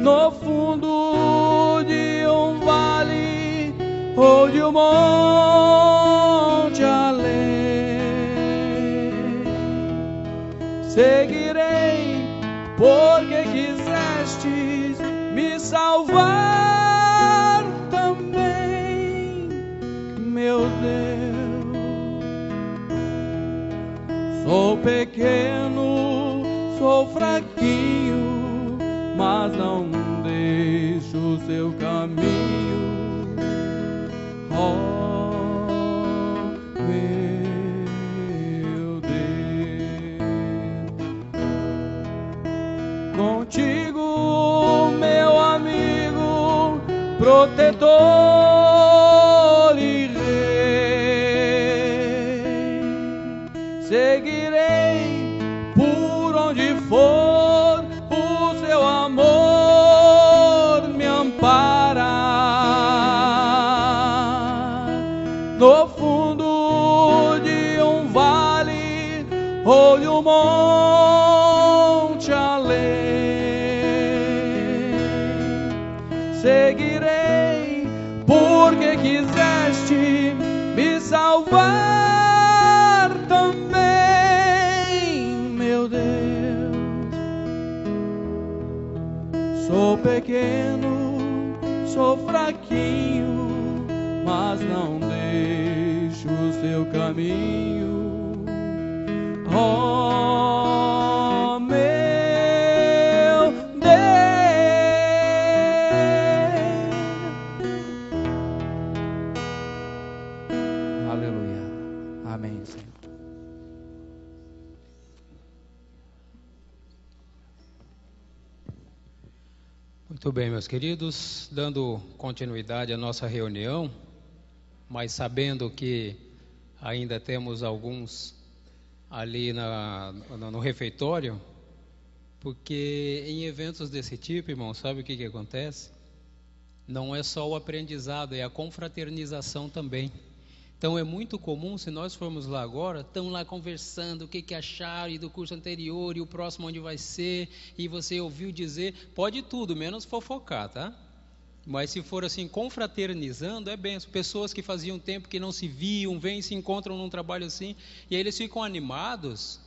no fundo de um vale ou de um monte além. Seguirei, porque quisestes me salvar também, meu Deus. Sou pequeno, sou fraquinho, mas não deixo o seu caminho. Oh, meu Deus. Contigo, meu amigo, protetor e rei, seguirei por onde for, o seu amor me ampara. No fundo de um vale ou de um monte além, seguirei, porque quiseste me salvar também, meu Deus. Sou pequeno, sou fraquinho, mas não deixo o seu caminho. Oh, meu Deus. Aleluia. Amém, Senhor. Muito bem, meus queridos, dando continuidade à nossa reunião, mas sabendo que ainda temos alguns ali no refeitório, porque em eventos desse tipo, irmão, sabe o que acontece? Não é só o aprendizado, é a confraternização também. Então é muito comum, se nós formos lá agora, estão lá conversando o que acharam e do curso anterior e o próximo onde vai ser, e você ouviu dizer, pode tudo, menos fofocar, tá? Mas se for assim, confraternizando, é benção. Pessoas que faziam tempo que não se viam, vêm e se encontram num trabalho assim, e aí eles ficam animados,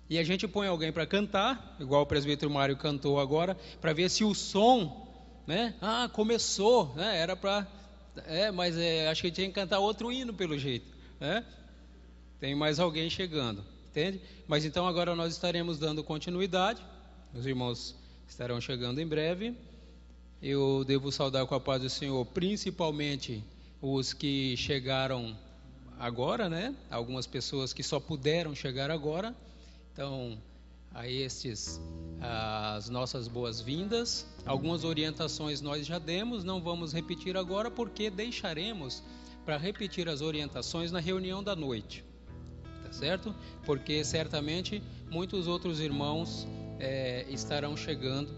e a gente põe alguém para cantar, igual o presbítero Mário cantou agora, para ver se o som, né? Ah, começou, né? Era para... mas acho que tinha que cantar outro hino pelo jeito, né? Tem mais alguém chegando, entende? Mas então agora nós estaremos dando continuidade, os irmãos estarão chegando em breve. Eu devo saudar com a paz do Senhor, principalmente os que chegaram agora, né? Algumas pessoas que só puderam chegar agora. Então, a estes as nossas boas-vindas. Algumas orientações nós já demos, não vamos repetir agora, porque deixaremos para repetir as orientações na reunião da noite, tá certo? Porque certamente muitos outros irmãos estarão chegando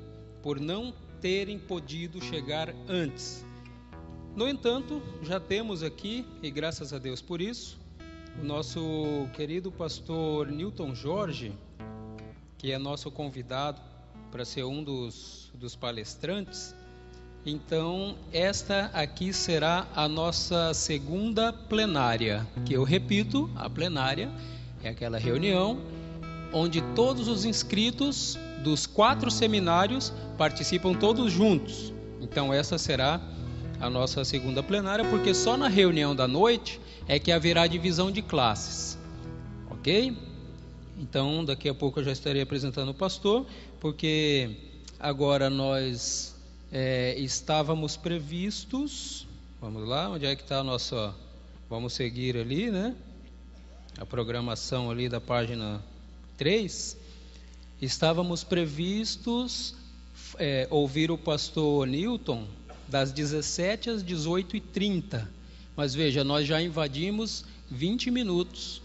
por não terem podido chegar antes. No entanto, já temos aqui, e graças a Deus por isso, o nosso querido pastor Newton Jorge, que é nosso convidado para ser um dos palestrantes. Então, esta aqui será a nossa segunda plenária, que eu repito, a plenária é aquela reunião onde todos os inscritos dos 4 seminários participam todos juntos. Então, essa será a nossa segunda plenária, porque só na reunião da noite é que haverá divisão de classes, ok? Então, daqui a pouco eu já estarei apresentando o pastor, porque agora nós estávamos previstos, vamos lá, onde é que está a nossa, vamos seguir ali, né? A programação ali da página 3, estávamos previstos ouvir o pastor Newton das 17 às 18h30, mas veja, nós já invadimos 20 minutos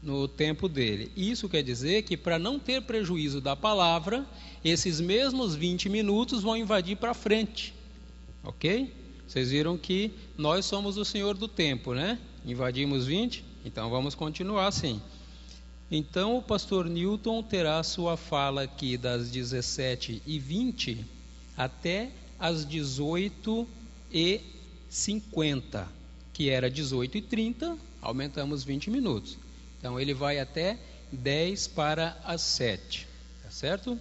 no tempo dele. Isso quer dizer que, para não ter prejuízo da palavra, esses mesmos 20 minutos vão invadir para frente, ok? Vocês viram que nós somos o Senhor do tempo, né? Invadimos 20, então vamos continuar assim. Então o pastor Newton terá sua fala aqui das 17h20 até às 18h50, que era 18h30, aumentamos 20 minutos. Então ele vai até 10 para as 7, tá certo?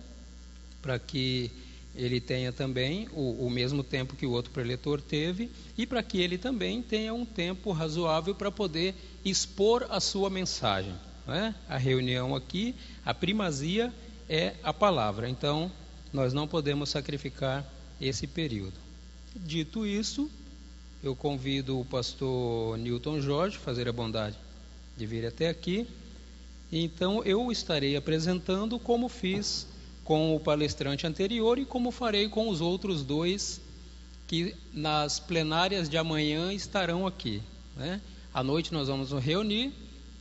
Para que ele tenha também o mesmo tempo que o outro preletor teve, e para que ele também tenha um tempo razoável para poder expor a sua mensagem, né? A reunião aqui, a primazia é a palavra, então nós não podemos sacrificar esse período. Dito isso, eu convido o pastor Newton Jorge a fazer a bondade de vir até aqui. Então eu estarei apresentando como fiz com o palestrante anterior e como farei com os outros 2 que nas plenárias de amanhã estarão aqui, né? À noite nós vamos nos reunir,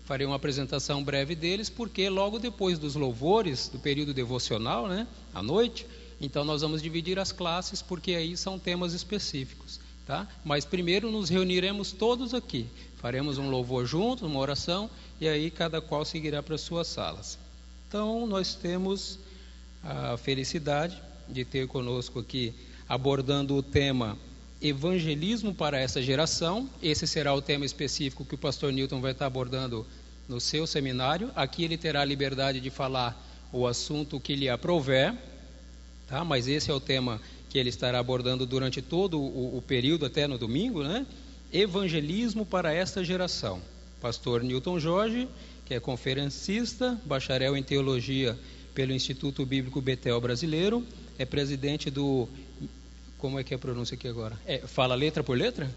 farei uma apresentação breve deles, porque logo depois dos louvores do período devocional, né, à noite, então nós vamos dividir as classes, porque aí são temas específicos, tá? Mas primeiro nos reuniremos todos aqui, faremos um louvor juntos, uma oração, e aí cada qual seguirá para as suas salas. Então nós temos a felicidade de ter conosco aqui, abordando o tema Evangelismo para essa geração. Esse será o tema específico que o pastor Newton vai estar abordando no seu seminário. Aqui ele terá a liberdade de falar o assunto que lhe aprouver, tá? Mas esse é o tema que ele estará abordando durante todo o período, até no domingo, né? Evangelismo para esta geração. Pastor Newton Jorge, que é conferencista, bacharel em teologia pelo Instituto Bíblico Betel Brasileiro, é presidente do... Como é que é a pronúncia aqui agora? Fala letra por letra?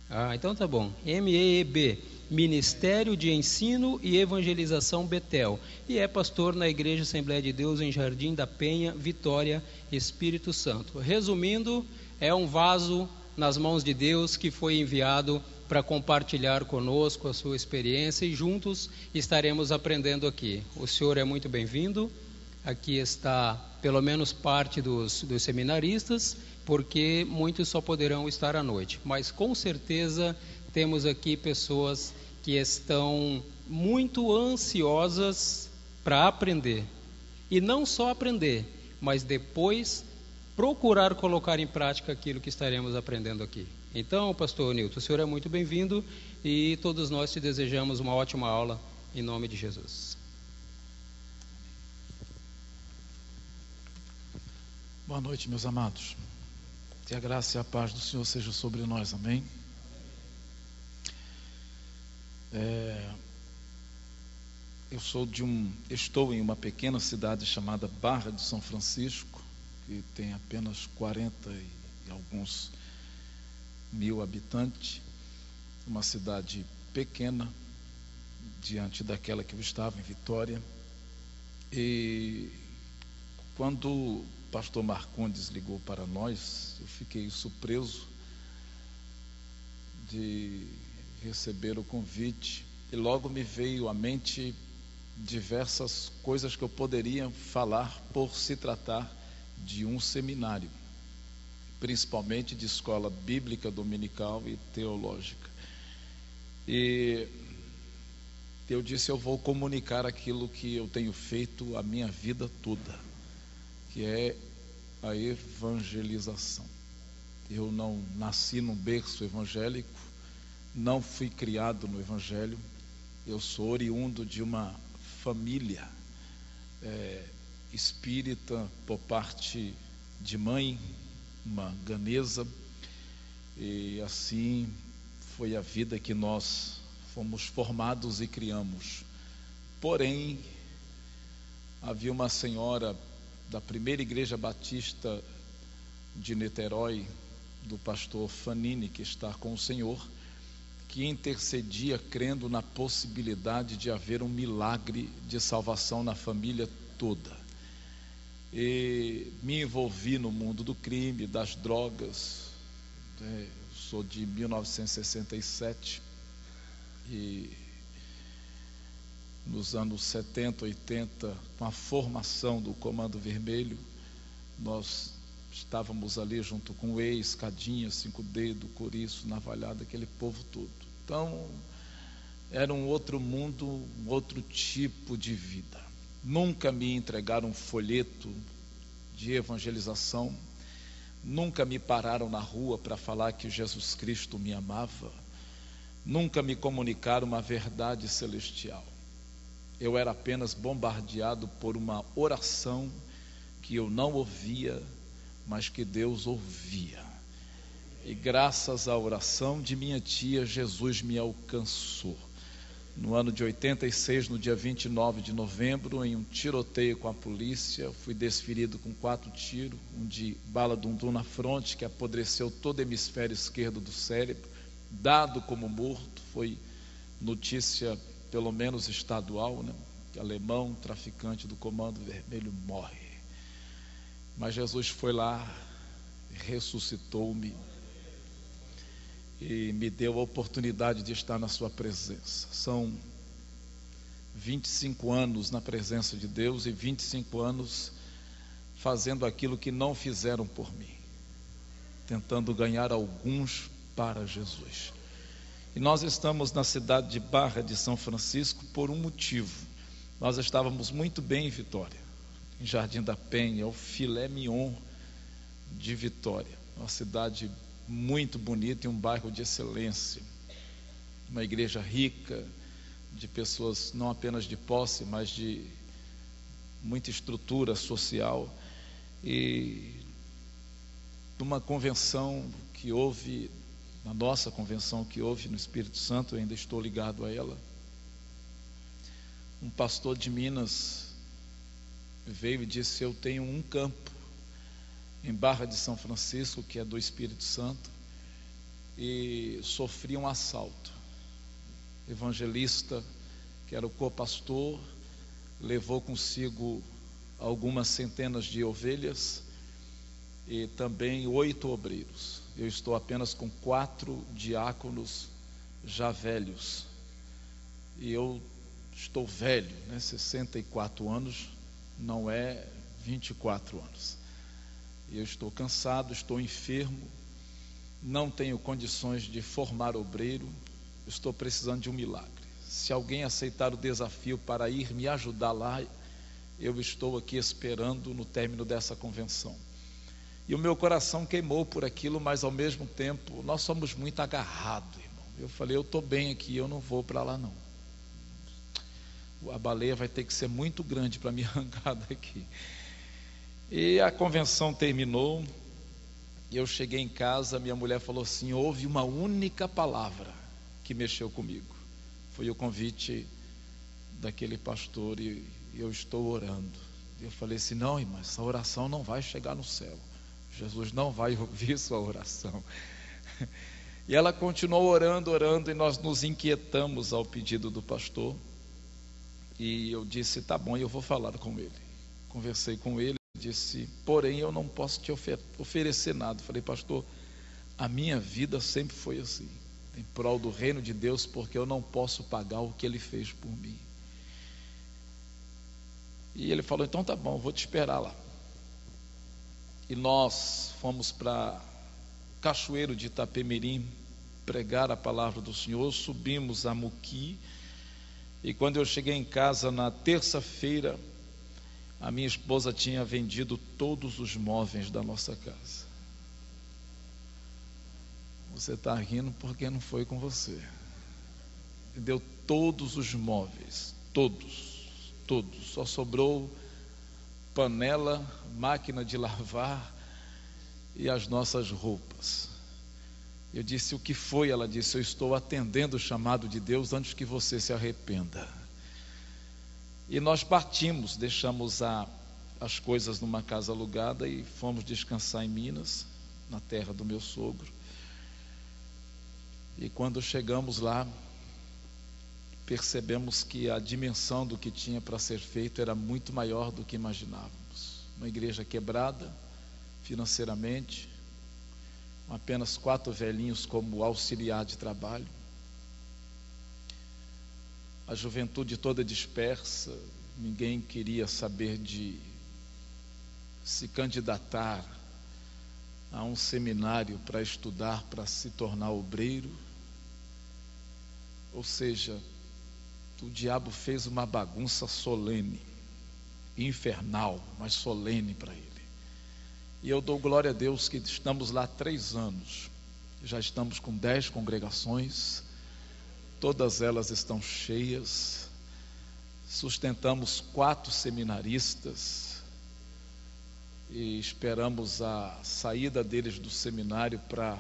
Ah, então tá bom. MEEB, Ministério de Ensino e Evangelização Betel, e é pastor na Igreja Assembleia de Deus em Jardim da Penha, Vitória, Espírito Santo. Resumindo, é um vaso nas mãos de Deus que foi enviado para compartilhar conosco a sua experiência, e juntos estaremos aprendendo aqui. O senhor é muito bem-vindo. Aqui está pelo menos parte dos seminaristas, porque muitos só poderão estar à noite, mas com certeza temos aqui pessoas que estão muito ansiosas para aprender, e não só aprender, mas depois procurar colocar em prática aquilo que estaremos aprendendo aqui. Então, pastor Newton, o senhor é muito bem-vindo, e todos nós te desejamos uma ótima aula, em nome de Jesus. Boa noite, meus amados. Que a graça e a paz do Senhor seja sobre nós, amém? Estou em uma pequena cidade chamada Barra de São Francisco, que tem apenas 40 e alguns mil habitantes, uma cidade pequena diante daquela que eu estava em Vitória, E quando o pastor Marcondes ligou para nós, eu fiquei surpreso de receber o convite, e logo me veio à mente diversas coisas que eu poderia falar por se tratar de um seminário, principalmente de escola bíblica dominical e teológica. E eu disse, eu vou comunicar aquilo que eu tenho feito a minha vida toda, que é a evangelização. Eu não nasci num berço evangélico, não fui criado no evangelho, eu sou oriundo de uma família espírita por parte de mãe, uma ganesa, e assim foi a vida que nós fomos formados e criamos. Porém, havia uma senhora da primeira igreja batista de Niterói, do pastor Fanini, que está com o Senhor, que intercedia crendo na possibilidade de haver um milagre de salvação na família toda. E me envolvi no mundo do crime, das drogas. Sou de 1967 e nos anos 70, 80, com a formação do Comando Vermelho, nós estávamos ali junto com o Ex, Cadinha, Cinco Dedos, Coriço, Navalhada, aquele povo todo. Então, era um outro mundo, um outro tipo de vida. Nunca me entregaram um folheto de evangelização, nunca me pararam na rua para falar que Jesus Cristo me amava, nunca me comunicaram uma verdade celestial. Eu era apenas bombardeado por uma oração que eu não ouvia, mas que Deus ouvia. E graças à oração de minha tia, Jesus me alcançou. No ano de 86, no dia 29 de novembro, em um tiroteio com a polícia, fui desferido com 4 tiros, um de bala dundum na fronte, que apodreceu todo o hemisfério esquerdo do cérebro, dado como morto. Foi notícia, pelo menos estadual, né? Que alemão, traficante do Comando Vermelho, morre. Mas Jesus foi lá, ressuscitou-me e me deu a oportunidade de estar na sua presença. São 25 anos na presença de Deus e 25 anos fazendo aquilo que não fizeram por mim, tentando ganhar alguns para Jesus. E nós estamos na cidade de Barra de São Francisco por um motivo. Nós estávamos muito bem em Vitória, em Jardim da Penha, o filé mignon de Vitória, uma cidade muito bonita e um bairro de excelência, uma igreja rica, de pessoas não apenas de posse, mas de muita estrutura social. E numa convenção que houve, na nossa convenção que houve no Espírito Santo, eu ainda estou ligado a ela, um pastor de Minas veio e disse: eu tenho um campo em Barra de São Francisco, que é do Espírito Santo, e sofri um assalto. Evangelista, que era o co-pastor, levou consigo algumas centenas de ovelhas e também 8 obreiros. Eu estou apenas com 4 diáconos já velhos, e eu estou velho, né? 64 anos, não é 24 anos. Eu estou cansado, estou enfermo, não tenho condições de formar obreiro, estou precisando de um milagre. Se alguém aceitar o desafio para ir me ajudar lá, eu estou aqui esperando no término dessa convenção. E o meu coração queimou por aquilo, mas ao mesmo tempo, nós somos muito agarrados, irmão. Eu falei, eu estou bem aqui, eu não vou para lá não. A baleia vai ter que ser muito grande para me arrancar daqui. E a convenção terminou, e eu cheguei em casa, minha mulher falou assim: houve uma única palavra que mexeu comigo, foi o convite daquele pastor, e eu estou orando. Eu falei assim: não, irmã, essa oração não vai chegar no céu, Jesus não vai ouvir sua oração. E ela continuou orando, e nós nos inquietamos ao pedido do pastor, E eu disse, tá bom, eu vou falar com ele. Conversei com ele, disse, porém eu não posso te oferecer nada. Falei, pastor, a minha vida sempre foi assim, em prol do reino de Deus, porque eu não posso pagar o que ele fez por mim. E ele falou, então tá bom, vou te esperar lá. E nós fomos para Cachoeiro de Itapemirim pregar a palavra do Senhor, subimos a Muqui, e quando eu cheguei em casa na terça-feira, a minha esposa tinha vendido todos os móveis da nossa casa. Você está rindo porque não foi com você. Vendeu todos os móveis, todos. Só sobrou panela, máquina de lavar e as nossas roupas. Eu disse, o que foi? Ela disse, eu estou atendendo o chamado de Deus antes que você se arrependa. E nós partimos, deixamos as coisas numa casa alugada e fomos descansar em Minas, na terra do meu sogro. E quando chegamos lá, percebemos que a dimensão do que tinha para ser feito era muito maior do que imaginávamos. Uma igreja quebrada financeiramente, com apenas 4 velhinhos como auxiliar de trabalho, a juventude toda dispersa, ninguém queria saber de se candidatar a um seminário para estudar, para se tornar obreiro. Ou seja, o diabo fez uma bagunça solene, infernal, mas solene para ele. E eu dou glória a Deus que estamos lá há 3 anos, já estamos com 10 congregações, todas elas estão cheias, sustentamos 4 seminaristas e esperamos a saída deles do seminário para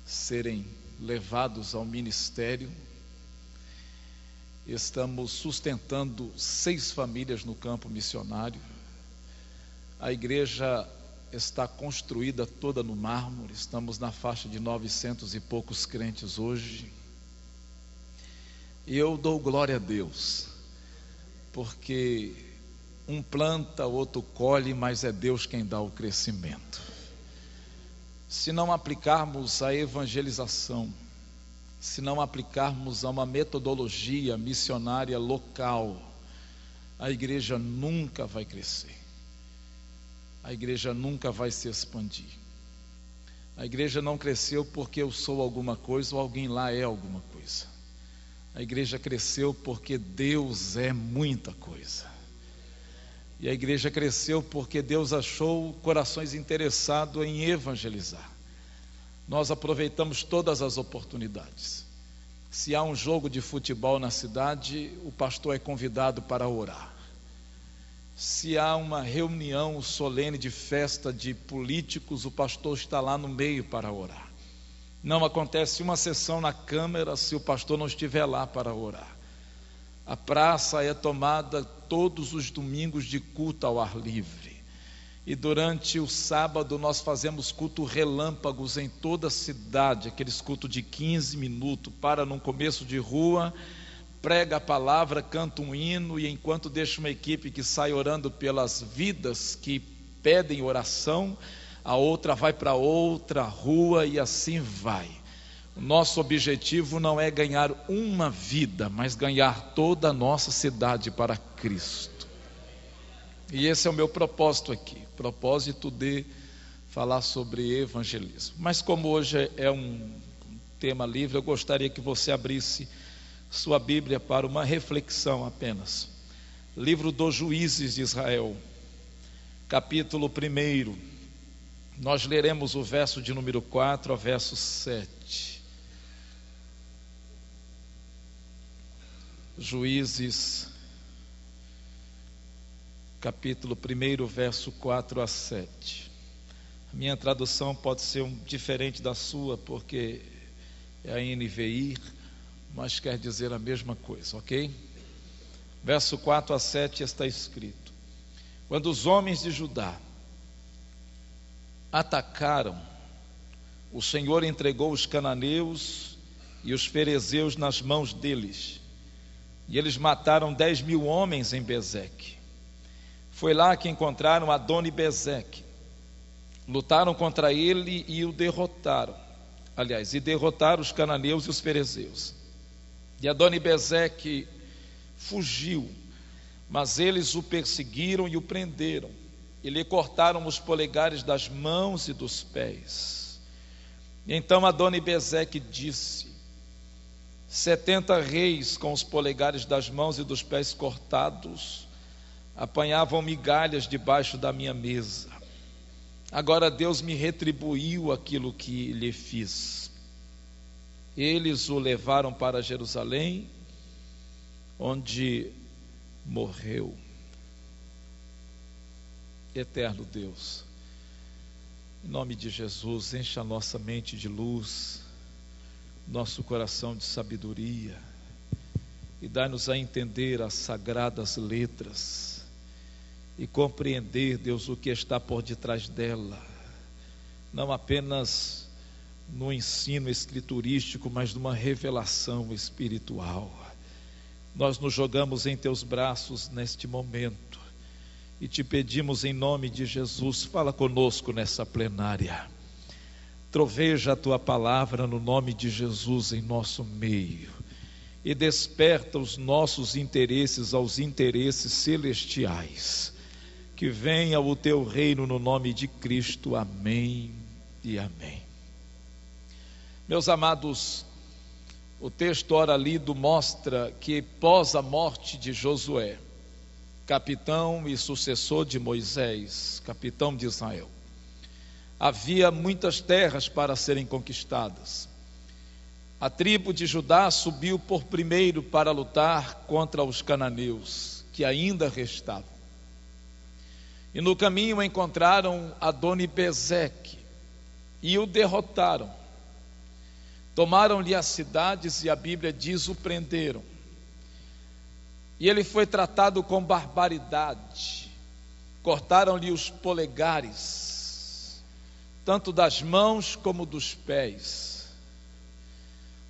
serem levados ao ministério. Estamos sustentando 6 famílias no campo missionário. A igreja está construída toda no mármore, estamos na faixa de 900 e poucos crentes hoje. E eu dou glória a Deus, porque um planta, outro colhe, mas é Deus quem dá o crescimento. Se não aplicarmos a evangelização, se não aplicarmos a uma metodologia missionária local, a igreja nunca vai crescer, a igreja nunca vai se expandir. A igreja não cresceu porque eu sou alguma coisa ou alguém lá é alguma coisa. A igreja cresceu porque Deus é muita coisa. E a igreja cresceu porque Deus achou corações interessados em evangelizar. Nós aproveitamos todas as oportunidades. Se há um jogo de futebol na cidade, o pastor é convidado para orar. Se há uma reunião solene de festa de políticos, o pastor está lá no meio para orar. Não acontece uma sessão na Câmara se o pastor não estiver lá para orar. A praça é tomada todos os domingos de culto ao ar livre. E durante o sábado nós fazemos culto relâmpagos em toda a cidade, aqueles cultos de 15 minutos, para num começo de rua, prega a palavra, canta um hino, e enquanto deixa uma equipe que sai orando pelas vidas que pedem oração, a outra vai para outra rua e assim vai. O nosso objetivo não é ganhar uma vida, mas ganhar toda a nossa cidade para Cristo. E esse é o meu propósito aqui, propósito de falar sobre evangelismo. Mas como hoje é um tema livre, eu gostaria que você abrisse sua Bíblia para uma reflexão apenas. Livro dos Juízes de Israel, capítulo 1. Nós leremos o verso de número 4 ao verso 7. Juízes, capítulo 1, verso 4 a 7. A minha tradução pode ser diferente da sua, porque é a NVI, mas quer dizer a mesma coisa, ok? Verso 4 a 7 está escrito: quando os homens de Judá atacaram, o Senhor entregou os cananeus e os ferezeus nas mãos deles, E eles mataram 10.000 homens em Bezeque. Foi lá que encontraram Adoni-Bezeque. Lutaram contra ele e o derrotaram. Aliás, e derrotaram os cananeus e os ferezeus. E Adoni-Bezeque fugiu, mas eles o perseguiram e o prenderam. E lhe cortaram os polegares das mãos e dos pés. E então Adoni-Bezeque disse: 70 reis com os polegares das mãos e dos pés cortados apanhavam migalhas debaixo da minha mesa. Agora Deus me retribuiu aquilo que lhe fiz. Eles o levaram para Jerusalém, onde morreu. Eterno Deus, em nome de Jesus, encha a nossa mente de luz, nosso coração de sabedoria, e dá-nos a entender as sagradas letras e compreender, Deus, o que está por detrás dela, não apenas no ensino escriturístico, mas numa revelação espiritual. Nós nos jogamos em teus braços neste momento e te pedimos em nome de Jesus, fala conosco nessa plenária. Troveja a tua palavra no nome de Jesus em nosso meio e desperta os nossos interesses aos interesses celestiais. Que venha o teu reino no nome de Cristo. Amém e amém. Meus amados, o texto ora lido mostra que pós a morte de Josué, capitão e sucessor de Moisés, capitão de Israel, havia muitas terras para serem conquistadas. A tribo de Judá subiu por primeiro para lutar contra os cananeus, que ainda restavam. E no caminho encontraram Adoni-Bezeque e o derrotaram. Tomaram-lhe as cidades e a Bíblia diz o prenderam. E ele foi tratado com barbaridade. Cortaram-lhe os polegares, tanto das mãos como dos pés.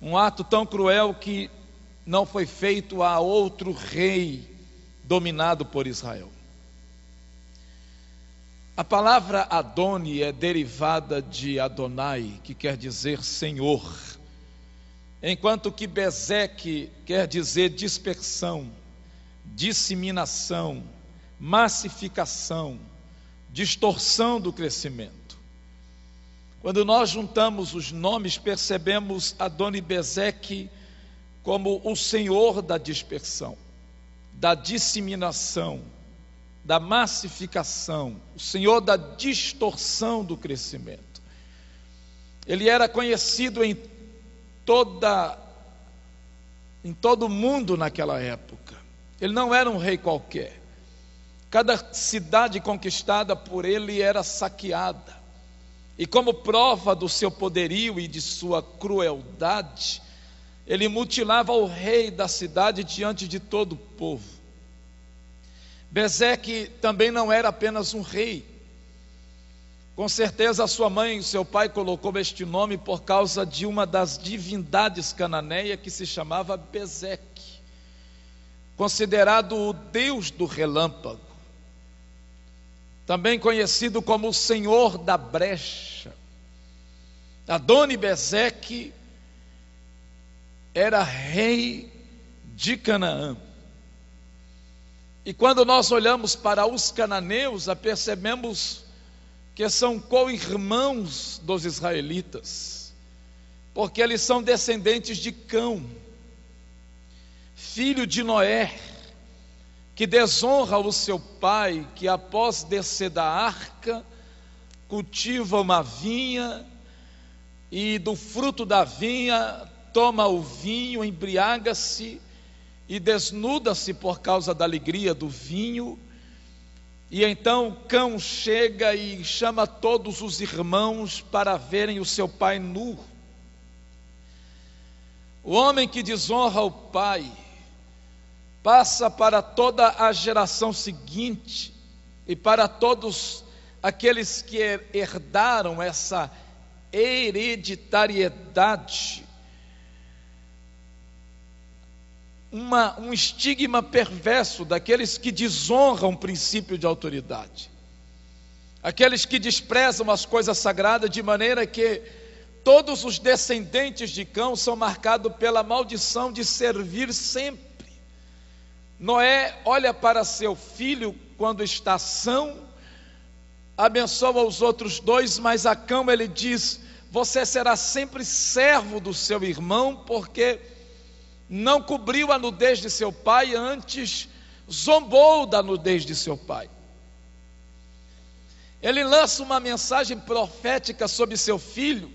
Um ato tão cruel que não foi feito a outro rei dominado por Israel. A palavra Adoni é derivada de Adonai, que quer dizer Senhor, enquanto que Bezeque quer dizer dispersão, disseminação, massificação, distorção do crescimento. Quando nós juntamos os nomes, percebemos Adoni-Bezeque como o Senhor da dispersão, da disseminação, da massificação, o Senhor da distorção do crescimento. Ele era conhecido em todo o mundo naquela época. Ele não era um rei qualquer. Cada cidade conquistada por ele era saqueada. E como prova do seu poderio e de sua crueldade, ele mutilava o rei da cidade diante de todo o povo. Bezeque também não era apenas um rei. Com certeza a sua mãe e seu pai colocou este nome por causa de uma das divindades cananeias que se chamava Bezeque, considerado o deus do relâmpago, também conhecido como o Senhor da brecha. Adoni-Bezeque era rei de Canaã. E quando nós olhamos para os cananeus, percebemos que são co-irmãos dos israelitas, porque eles são descendentes de Cão, filho de Noé, que desonra o seu pai, que após descer da arca, cultiva uma vinha, e do fruto da vinha toma o vinho, embriaga-se, e desnuda-se por causa da alegria do vinho. E então Cão chega e chama todos os irmãos para verem o seu pai nu. O homem que desonra o pai passa para toda a geração seguinte e para todos aqueles que herdaram essa hereditariedade, um estigma perverso daqueles que desonram o princípio de autoridade, aqueles que desprezam as coisas sagradas, de maneira que todos os descendentes de Cão são marcados pela maldição de servir sempre. Noé olha para seu filho quando está são, abençoa os outros dois, mas a Cão ele diz: você será sempre servo do seu irmão, porque não cobriu a nudez de seu pai, antes zombou da nudez de seu pai. Ele lança uma mensagem profética sobre seu filho,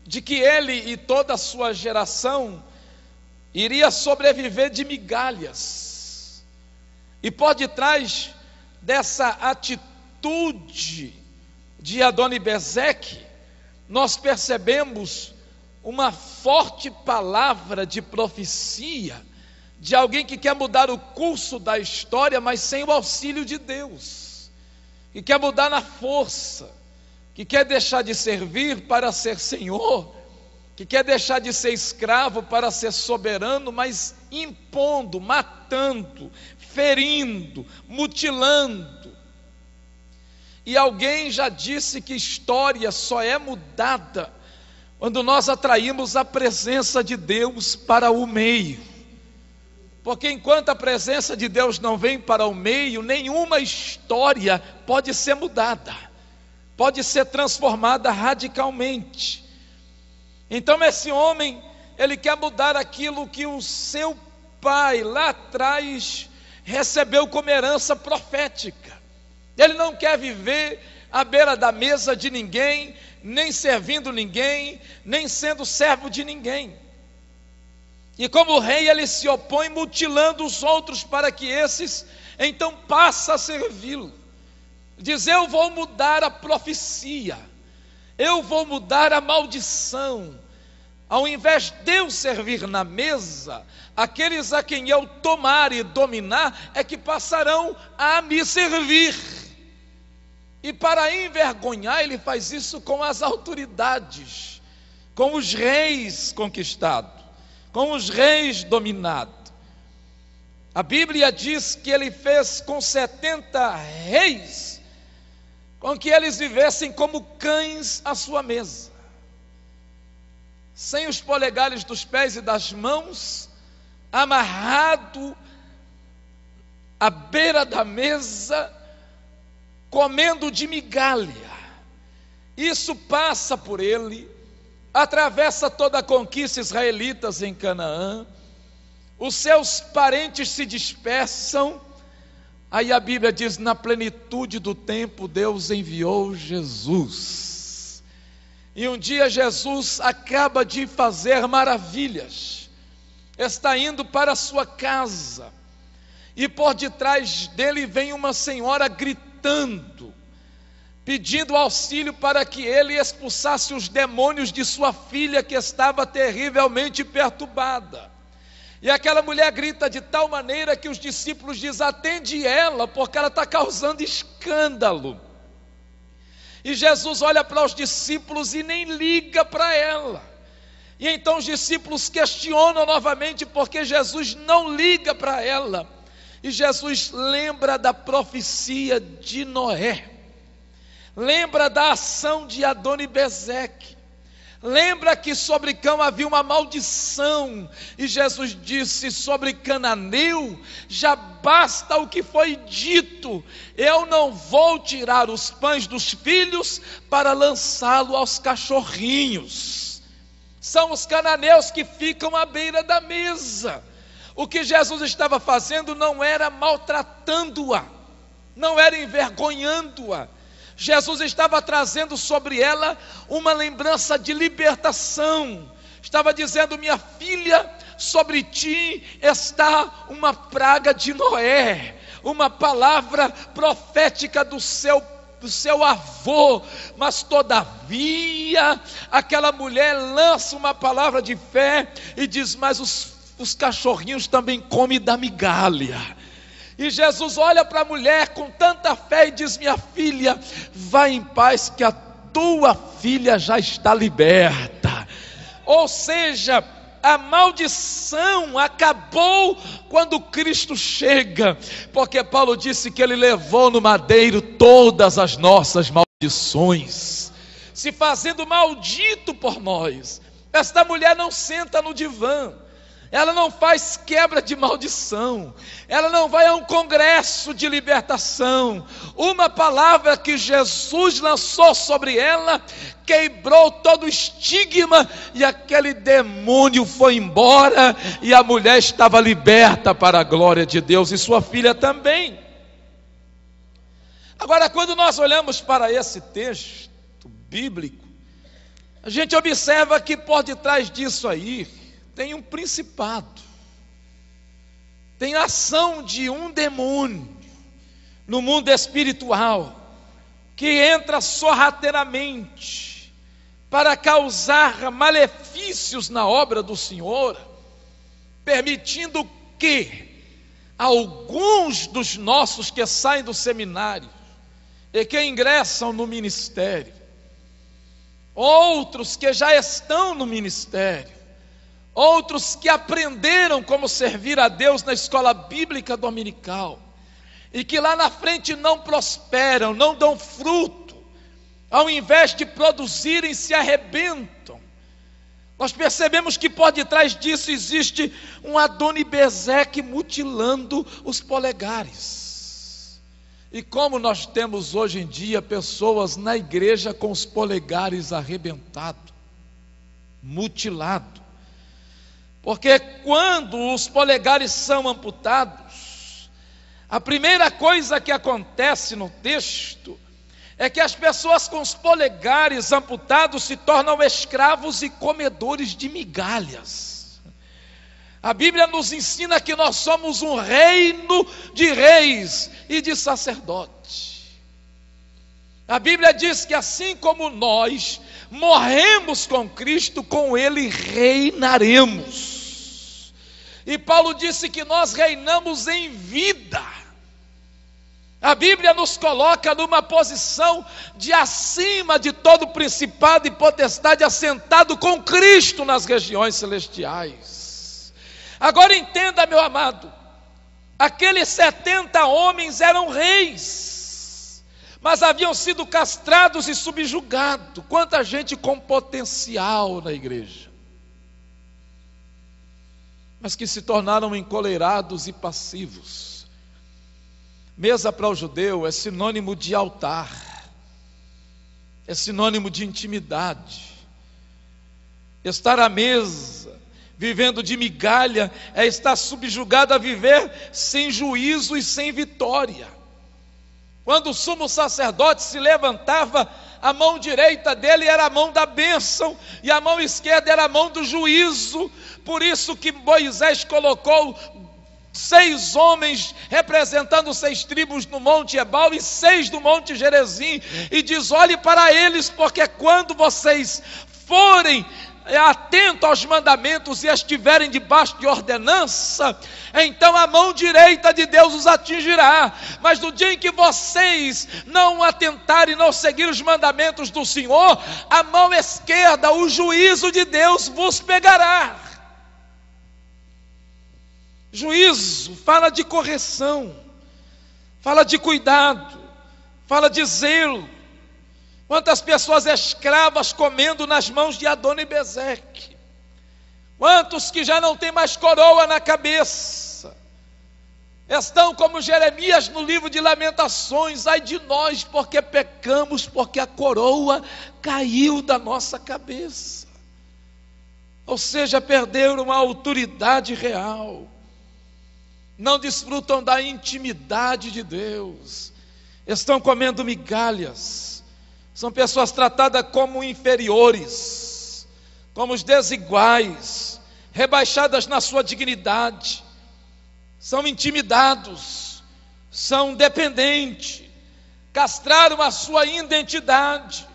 de que ele e toda a sua geração iria sobreviver de migalhas. E por detrás dessa atitude de Adoni-Bezeque, nós percebemos uma forte palavra de profecia, de alguém que quer mudar o curso da história, mas sem o auxílio de Deus, que quer mudar na força, que quer deixar de servir para ser senhor, que quer deixar de ser escravo para ser soberano, mas impondo, matando, ferindo, mutilando. E alguém já disse que história só é mudada quando nós atraímos a presença de Deus para o meio. Porque enquanto a presença de Deus não vem para o meio, nenhuma história pode ser mudada, pode ser transformada radicalmente. Então esse homem, ele quer mudar aquilo que o seu pai lá atrás recebeu como herança profética. Ele não quer viver à beira da mesa de ninguém, nem servindo ninguém, nem sendo servo de ninguém. E como rei ele se opõe mutilando os outros para que esses então passem a servi-lo. Diz: eu vou mudar a profecia, eu vou mudar a maldição. Ao invés de eu servir na mesa, aqueles a quem eu tomar e dominar é que passarão a me servir. E para envergonhar, ele faz isso com as autoridades, com os reis conquistados, com os reis dominados. A Bíblia diz que ele fez com 70 reis, com que eles vivessem como cães à sua mesa, sem os polegares dos pés e das mãos, amarrado à beira da mesa, comendo de migalha. Isso passa por ele, atravessa toda a conquista israelita em Canaã, os seus parentes se dispersam. Aí a Bíblia diz: na plenitude do tempo Deus enviou Jesus. E um dia Jesus acaba de fazer maravilhas, está indo para a sua casa, e por detrás dele vem uma senhora gritando, pedindo auxílio para que ele expulsasse os demônios de sua filha, que estava terrivelmente perturbada. E aquela mulher grita de tal maneira que os discípulos dizem: atende ela, porque ela está causando escândalo. E Jesus olha para os discípulos e nem liga para ela. E então os discípulos questionam novamente porque Jesus não liga para ela. E Jesus lembra da profecia de Noé, lembra da ação de Adoni-Bezeque, lembra que sobre Cão havia uma maldição, e Jesus disse: sobre cananeu já basta o que foi dito, eu não vou tirar os pães dos filhos para lançá-lo aos cachorrinhos. São os cananeus que ficam à beira da mesa. O que Jesus estava fazendo não era maltratando-a, não era envergonhando-a. Jesus estava trazendo sobre ela uma lembrança de libertação. Estava dizendo: minha filha, sobre ti está uma praga de Noé, uma palavra profética do seu avô. Mas todavia aquela mulher lança uma palavra de fé e diz: mas os cachorrinhos também comem da migalha. E Jesus olha para a mulher com tanta fé e diz: minha filha, vá em paz, que a tua filha já está liberta. Ou seja, a maldição acabou quando Cristo chega, porque Paulo disse que ele levou no madeiro todas as nossas maldições, se fazendo maldito por nós. Esta mulher não senta no divã, ela não faz quebra de maldição, ela não vai a um congresso de libertação. Uma palavra que Jesus lançou sobre ela quebrou todo o estigma, e aquele demônio foi embora, e a mulher estava liberta para a glória de Deus, e sua filha também. Agora, quando nós olhamos para esse texto bíblico, a gente observa que por detrás disso aí tem um principado, tem a ação de um demônio no mundo espiritual, que entra sorrateiramente para causar malefícios na obra do Senhor, permitindo que alguns dos nossos que saem do seminário e que ingressam no ministério, outros que já estão no ministério, outros que aprenderam como servir a Deus na escola bíblica dominical, e que lá na frente não prosperam, não dão fruto, ao invés de produzirem, se arrebentam. Nós percebemos que por detrás disso existe um Adoni-Bezeque mutilando os polegares. E como nós temos hoje em dia pessoas na igreja com os polegares arrebentados, mutilados. Porque quando os polegares são amputados, a primeira coisa que acontece no texto é que as pessoas com os polegares amputados se tornam escravos e comedores de migalhas. A Bíblia nos ensina que nós somos um reino de reis e de sacerdotes. A Bíblia diz que assim como nós morremos com Cristo, com Ele reinaremos. E Paulo disse que nós reinamos em vida. A Bíblia nos coloca numa posição de acima de todo principado e potestade, assentado com Cristo nas regiões celestiais. Agora entenda, meu amado, aqueles 70 homens eram reis, mas haviam sido castrados e subjugados. Quanta gente com potencial na igreja, mas que se tornaram encoleirados e passivos. Mesa para o judeu é sinônimo de altar, é sinônimo de intimidade. Estar à mesa, vivendo de migalha, é estar subjugado a viver sem juízo e sem vitória. Quando o sumo sacerdote se levantava, a mão direita dele era a mão da bênção, e a mão esquerda era a mão do juízo. Por isso que Moisés colocou 6 homens representando 6 tribos no Monte Ebal e 6 do Monte Gerizim, e diz: olhe para eles, porque quando vocês forem atentos aos mandamentos e estiverem debaixo de ordenança, então a mão direita de Deus os atingirá. Mas no dia em que vocês não atentarem, não seguir os mandamentos do Senhor, a mão esquerda, o juízo de Deus vos pegará. Juízo fala de correção, fala de cuidado, fala de zelo. Quantas pessoas escravas comendo nas mãos de Adoni-Bezeque? Quantos que já não tem mais coroa na cabeça? Estão como Jeremias no livro de Lamentações: ai de nós, porque pecamos, porque a coroa caiu da nossa cabeça. Ou seja, perderam a autoridade real, não desfrutam da intimidade de Deus, estão comendo migalhas. São pessoas tratadas como inferiores, como os desiguais, rebaixadas na sua dignidade. São intimidados, são dependentes, castraram a sua identidade.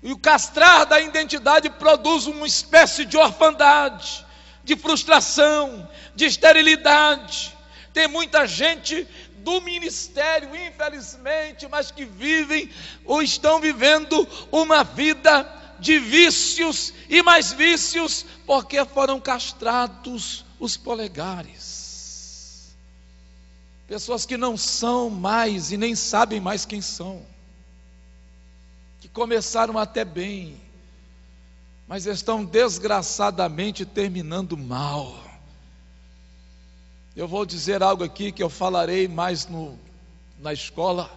E o castrar da identidade produz uma espécie de orfandade, de frustração, de esterilidade. Tem muita gente do ministério, infelizmente, mas que vivem ou estão vivendo uma vida de vícios e mais vícios, porque foram castrados os polegares. Pessoas que não são mais e nem sabem mais quem são, que começaram até bem, mas estão desgraçadamente terminando mal. Eu vou dizer algo aqui que eu falarei mais na escola.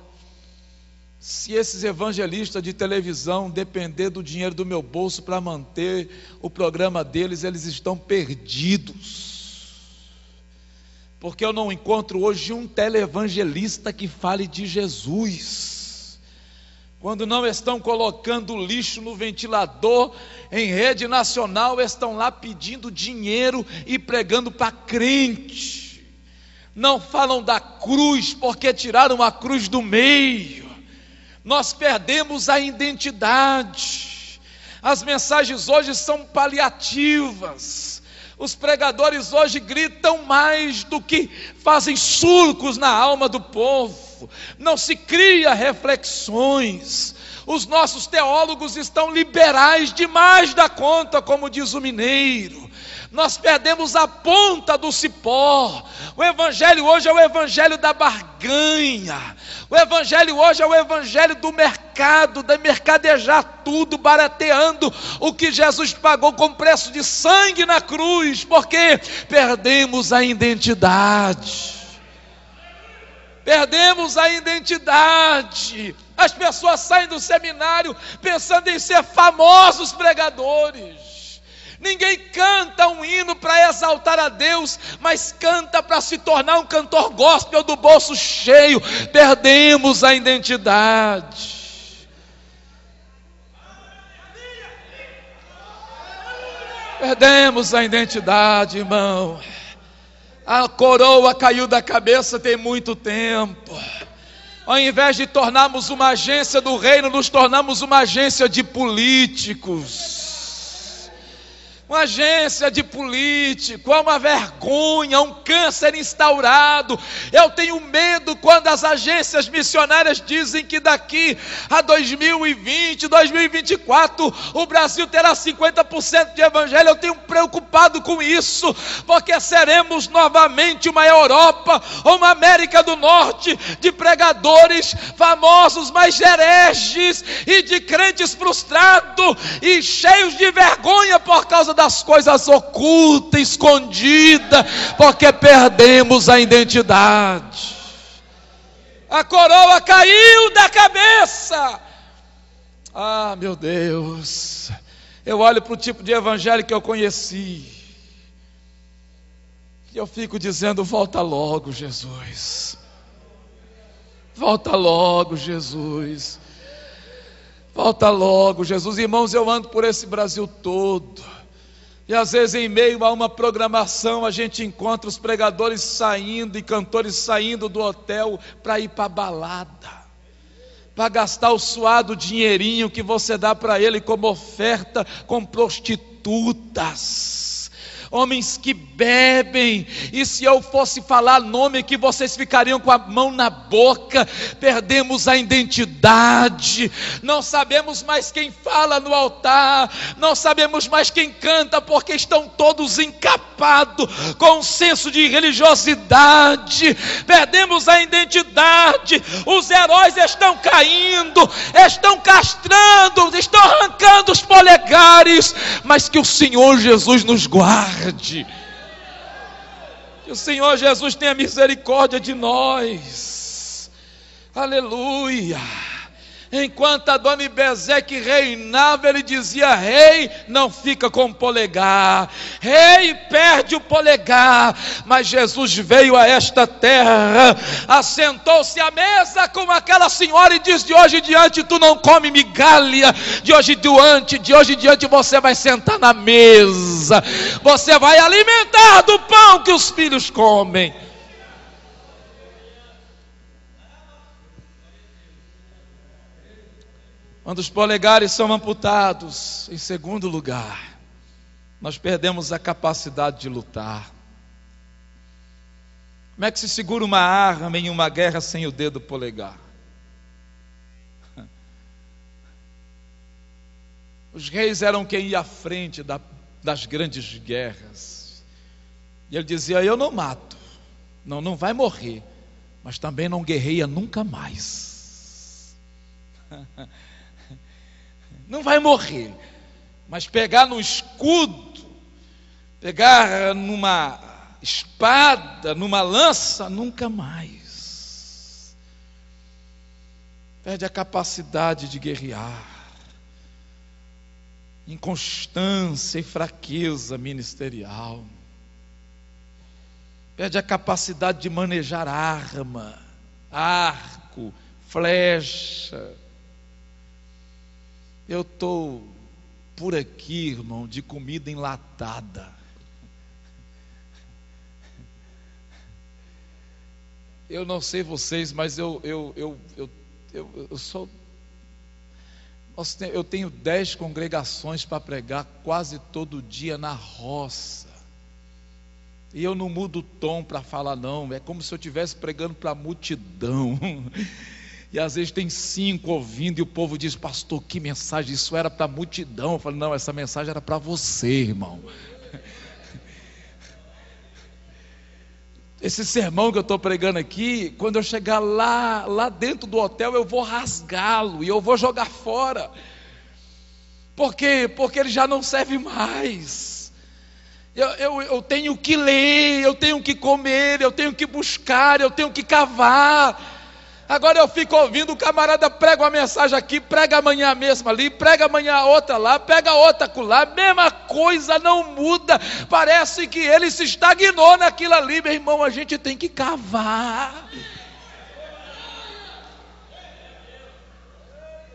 Se esses evangelistas de televisão depender do dinheiro do meu bolso para manter o programa deles, eles estão perdidos. Porque eu não encontro hoje um televangelista que fale de Jesus. Quando não estão colocando lixo no ventilador em rede nacional, estão lá pedindo dinheiro e pregando para crente. Não falam da cruz, porque tiraram a cruz do meio. Nós perdemos a identidade. As mensagens hoje são paliativas. Os pregadores hoje gritam mais do que fazem surcos na alma do povo. Não se cria reflexões. Os nossos teólogos estão liberais demais da conta, como diz o mineiro. Nós perdemos a ponta do cipó. O evangelho hoje é o evangelho da barganha. O evangelho hoje é o evangelho do mercado, da mercadejar tudo, barateando o que Jesus pagou com preço de sangue na cruz, porque perdemos a identidade. Perdemos a identidade. As pessoas saem do seminário pensando em ser famosos pregadores. Ninguém canta um hino para exaltar a Deus, mas canta para se tornar um cantor gospel do bolso cheio. Perdemos a identidade. Perdemos a identidade, irmão. A coroa caiu da cabeça tem muito tempo. Ao invés de tornarmos uma agência do reino, nos tornamos uma agência de políticos. Uma agência de político, é uma vergonha, um câncer instaurado. Eu tenho medo quando as agências missionárias dizem que daqui a 2020, 2024, o Brasil terá 50% de evangelho. Eu tenho preocupado com isso, porque seremos novamente uma Europa ou uma América do Norte de pregadores famosos, mas hereges e de crentes frustrados e cheios de vergonha por causa das coisas ocultas, escondidas, porque perdemos a identidade. A coroa caiu da cabeça. Ah, meu Deus, eu olho para o tipo de evangelho que eu conheci e eu fico dizendo: volta logo, Jesus. Volta logo, Jesus. Volta logo, Jesus. Irmãos, eu ando por esse Brasil todo, e às vezes em meio a uma programação a gente encontra os pregadores saindo e cantores saindo do hotel para ir para a balada, para gastar o suado dinheirinho que você dá para ele como oferta com prostitutas. Homens que bebem, e se eu fosse falar nome que vocês ficariam com a mão na boca. Perdemos a identidade, não sabemos mais quem fala no altar, não sabemos mais quem canta, porque estão todos encapados com um senso de religiosidade. Perdemos a identidade, os heróis estão caindo, estão castrando, estão arrancando os polegares, mas que o Senhor Jesus nos guarde. Que o Senhor Jesus tenha misericórdia de nós. Aleluia. Enquanto Adonibezeque reinava, ele dizia: rei, não fica com o polegar, rei, perde o polegar. Mas Jesus veio a esta terra, assentou-se à mesa com aquela senhora e diz: de hoje em diante tu não come migalha, de hoje em diante você vai sentar na mesa, você vai alimentar do pão que os filhos comem. Quando os polegares são amputados, em segundo lugar, nós perdemos a capacidade de lutar. Como é que se segura uma arma em uma guerra sem o dedo polegar? Os reis eram quem ia à frente das grandes guerras. E ele dizia: eu não mato, não vai morrer, mas também não guerreia nunca mais. Não vai morrer, mas pegar no escudo, pegar numa espada, numa lança, nunca mais. Perde a capacidade de guerrear. Inconstância e fraqueza ministerial. Perde a capacidade de manejar arma, arco, flecha. Eu estou por aqui, irmão, de comida enlatada. Eu não sei vocês, mas eu sou... Eu tenho 10 congregações para pregar quase todo dia na roça. E eu não mudo o tom para falar, não. É como se eu estivesse pregando para a multidão. E às vezes tem 5 ouvindo e o povo diz: pastor, que mensagem, isso era para a multidão. Eu falo: não, essa mensagem era para você, irmão. Esse sermão que eu estou pregando aqui, quando eu chegar lá dentro do hotel, eu vou rasgá-lo e eu vou jogar fora. Por quê? Porque ele já não serve mais. Eu tenho que ler, eu tenho que comer, eu tenho que buscar, eu tenho que cavar. Agora eu fico ouvindo o camarada prega uma mensagem aqui, prega amanhã a mesma ali, prega amanhã a outra lá, pega outra acolá, mesma coisa, não muda. Parece que ele se estagnou naquilo ali. Meu irmão, a gente tem que cavar,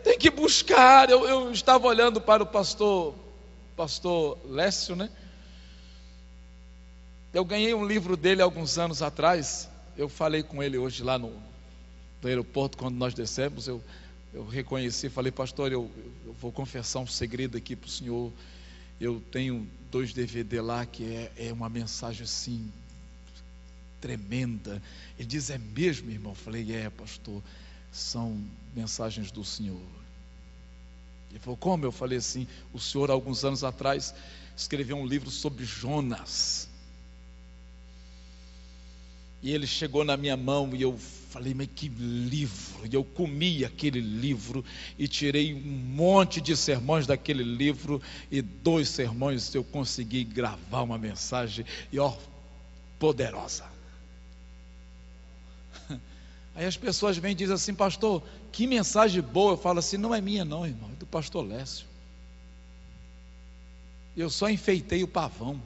tem que buscar. Eu estava olhando para o pastor Lécio, né? Eu ganhei um livro dele há alguns anos atrás. Eu falei com ele hoje lá no aeroporto, quando nós descemos. Eu reconheci, falei: pastor, eu vou confessar um segredo aqui para o senhor. Eu tenho 2 DVD lá que é uma mensagem assim tremenda. Ele diz: é mesmo, irmão? Eu falei: é, pastor, são mensagens do senhor. Ele falou: como? Eu falei assim: o senhor, há alguns anos atrás, escreveu um livro sobre Jonas. E ele chegou na minha mão e eu falei: mas que livro! E eu comi aquele livro e tirei um monte de sermões daquele livro, e 2 sermões eu consegui gravar uma mensagem, e poderosa. Aí as pessoas vêm e dizem assim: pastor, que mensagem boa. Eu falo assim: não é minha não, irmão, é do pastor Lécio. Eu só enfeitei o pavão,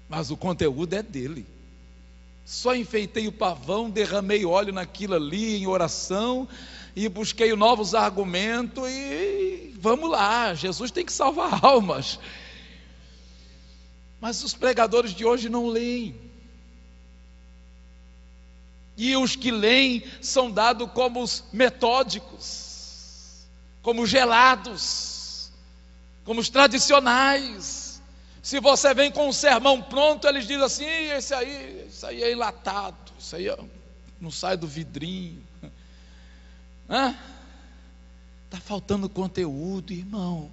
mas o conteúdo é dele. Só enfeitei o pavão, derramei óleo naquilo ali em oração, e busquei novos argumentos, e vamos lá, Jesus tem que salvar almas. Mas os pregadores de hoje não leem, e os que leem são dados como os metódicos, como os gelados, como os tradicionais. Se você vem com um sermão pronto, eles dizem assim: isso aí é enlatado, isso aí não sai do vidrinho. Está faltando conteúdo, irmão,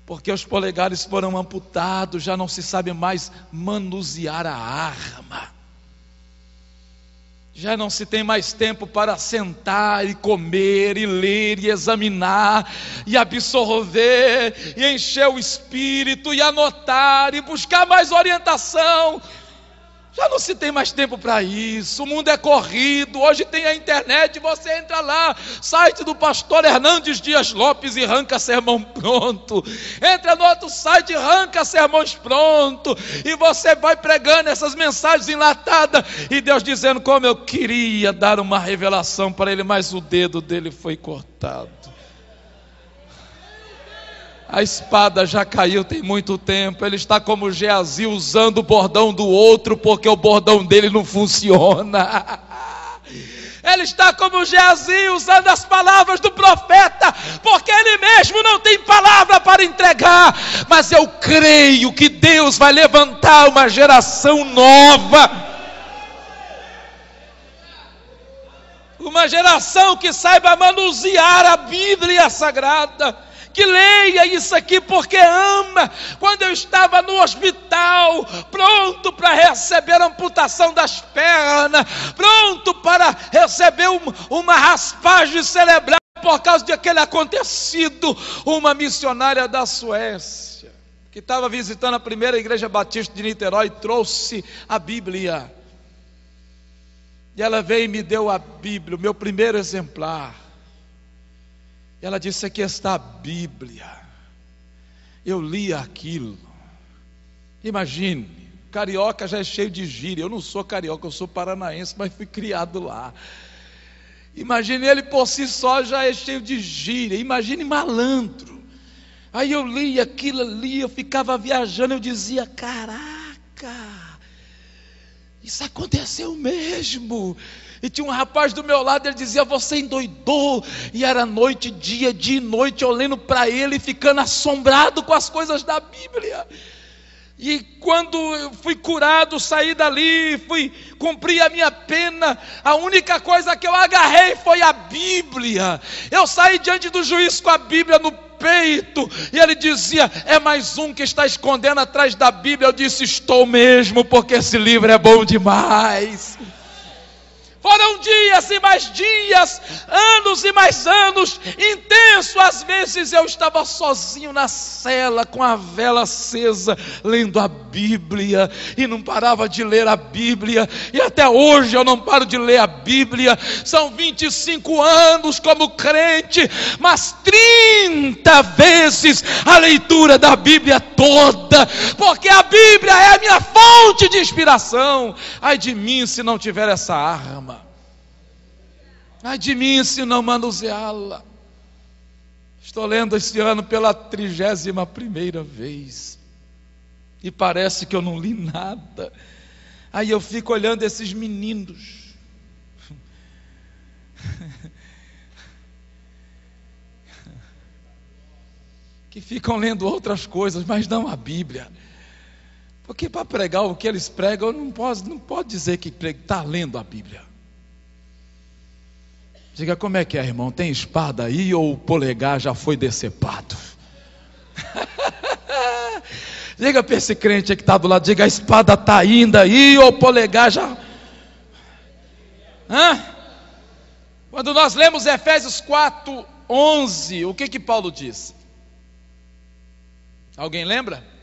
porque os polegares foram amputados, já não se sabe mais manusear a arma. Já não se tem mais tempo para sentar e comer e ler e examinar e absorver e encher o espírito e anotar e buscar mais orientação. Já não se tem mais tempo para isso. O mundo é corrido. Hoje tem a internet, você entra lá, site do pastor Hernandes Dias Lopes, e arranca sermão pronto. Entra no outro site, arranca sermões pronto, e você vai pregando essas mensagens enlatadas, e Deus dizendo: como eu queria dar uma revelação para ele, mas o dedo dele foi cortado. A espada já caiu tem muito tempo. Ele está como Geazi, usando o bordão do outro, porque o bordão dele não funciona. Ele está como Geazi, usando as palavras do profeta, porque ele mesmo não tem palavra para entregar. Mas eu creio que Deus vai levantar uma geração nova. uma geração que saiba manusear a Bíblia Sagrada, que leia isso aqui porque ama. Quando eu estava no hospital, pronto para receber a amputação das pernas, pronto para receber uma raspagem cerebral por causa de aquele acontecido, uma missionária da Suécia, que estava visitando a primeira igreja batista de Niterói, trouxe a Bíblia. E ela veio e me deu a Bíblia, o meu primeiro exemplar. E ela disse: aqui está a Bíblia. Eu li aquilo. Imagine, carioca já é cheio de gíria. Eu não sou carioca, eu sou paranaense, mas fui criado lá. Imagine, ele por si só já é cheio de gíria. Imagine malandro. Aí eu li aquilo ali, eu ficava viajando, eu dizia: caraca, isso aconteceu mesmo. E tinha um rapaz do meu lado, ele dizia: você endoidou. E era noite, dia e noite, olhando para ele, ficando assombrado com as coisas da Bíblia. E quando eu fui curado, saí dali, fui cumprir a minha pena, a única coisa que eu agarrei foi a Bíblia. Eu saí diante do juiz com a Bíblia no peito, e ele dizia: é mais um que está escondendo atrás da Bíblia. Eu disse: estou mesmo, porque esse livro é bom demais. Foram dias e mais dias, anos e mais anos, intenso. Às vezes eu estava sozinho na cela, com a vela acesa, lendo a Bíblia, e não parava de ler a Bíblia, e até hoje eu não paro de ler a Bíblia. São 25 anos como crente, mas 30 vezes a leitura da Bíblia toda, porque a Bíblia é a minha fonte de inspiração. Ai de mim se não tiver essa arma, ai de mim se não manuseá-la. Estou lendo este ano pela 31ª vez, e parece que eu não li nada. Aí eu fico olhando esses meninos, que ficam lendo outras coisas, mas não a Bíblia. Porque para pregar o que eles pregam, não pode dizer que está lendo a Bíblia. Diga: como é que é, irmão? Tem espada aí ou o polegar já foi decepado? Diga para esse crente que está do lado, diga: a espada está ainda aí ou o polegar já... Quando nós lemos Efésios 4:11, o que Paulo diz? Alguém lembra?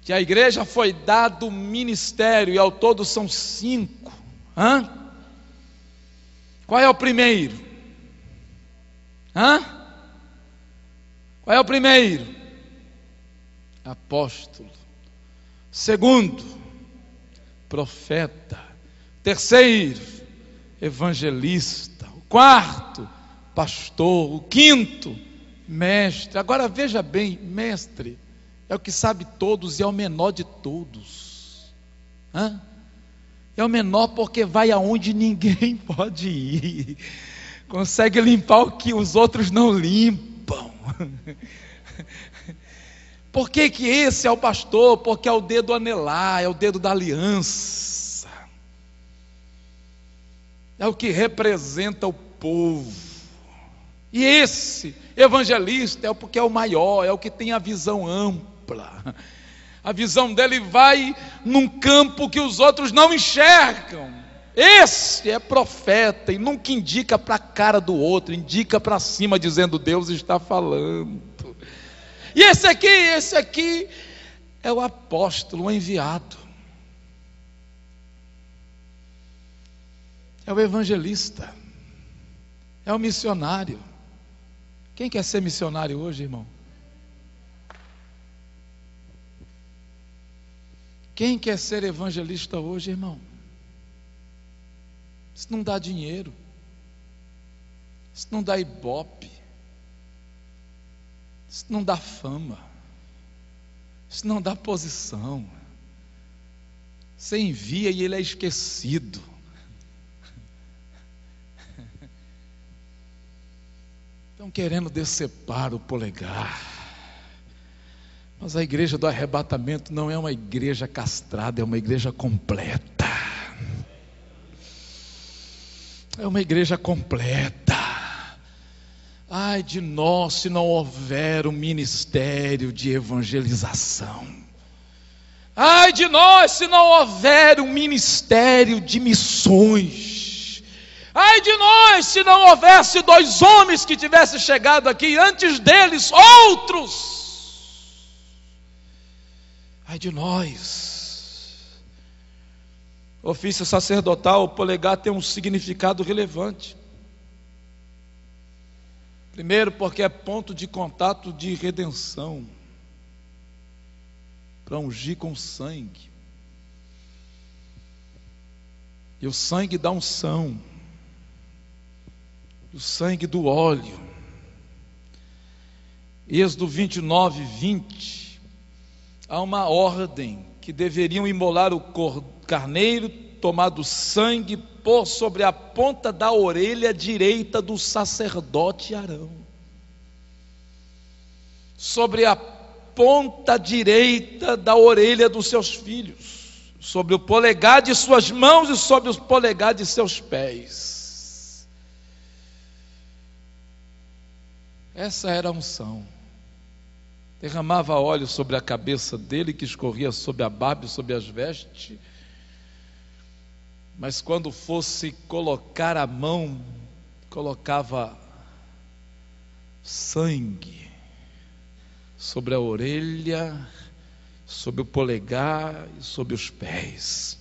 Que a igreja foi dado ministério, e ao todo são 5. Qual é o primeiro? Qual é o primeiro? Apóstolo. Segundo, profeta. Terceiro, evangelista. O quarto, pastor. O quinto, mestre. Agora veja bem, mestre é o que sabe todos e é o menor de todos. É o menor porque vai aonde ninguém pode ir. Consegue limpar o que os outros não limpam. Por que esse é o pastor? Porque é o dedo anelar, é o dedo da aliança. É o que representa o povo. E esse evangelista é porque é o maior, é o que tem a visão ampla. A visão dele vai num campo que os outros não enxergam. Esse é profeta e nunca indica para a cara do outro, indica para cima, dizendo: Deus está falando. E esse aqui é o apóstolo, o enviado, é o evangelista, é o missionário. Quem quer ser missionário hoje, irmão? Quem quer ser evangelista hoje, irmão? Isso não dá dinheiro, isso não dá ibope, isso não dá fama, isso não dá posição. Você envia e ele é esquecido. Estão querendo decepar o polegar. Mas a igreja do arrebatamento não é uma igreja castrada, é uma igreja completa. É uma igreja completa. Ai de nós se não houver um ministério de evangelização. Ai de nós se não houver um ministério de missões. Ai de nós se não houvesse 2 homens que tivessem chegado aqui, antes deles outros. Ai de nós. Ofício sacerdotal, o polegar tem um significado relevante. Primeiro, porque é ponto de contato de redenção, para ungir com sangue. E o sangue dá unção, o sangue do óleo. Êxodo 29, 20, há uma ordem que deveriam imolar o carneiro, tomar do sangue, pôr sobre a ponta da orelha direita do sacerdote Arão. Sobre a ponta direita da orelha dos seus filhos, sobre o polegar de suas mãos e sobre o polegar de seus pés. Essa era a unção. Derramava óleo sobre a cabeça dele, que escorria sobre a barba e sobre as vestes. Mas quando fosse colocar a mão, colocava sangue sobre a orelha, sobre o polegar e sobre os pés.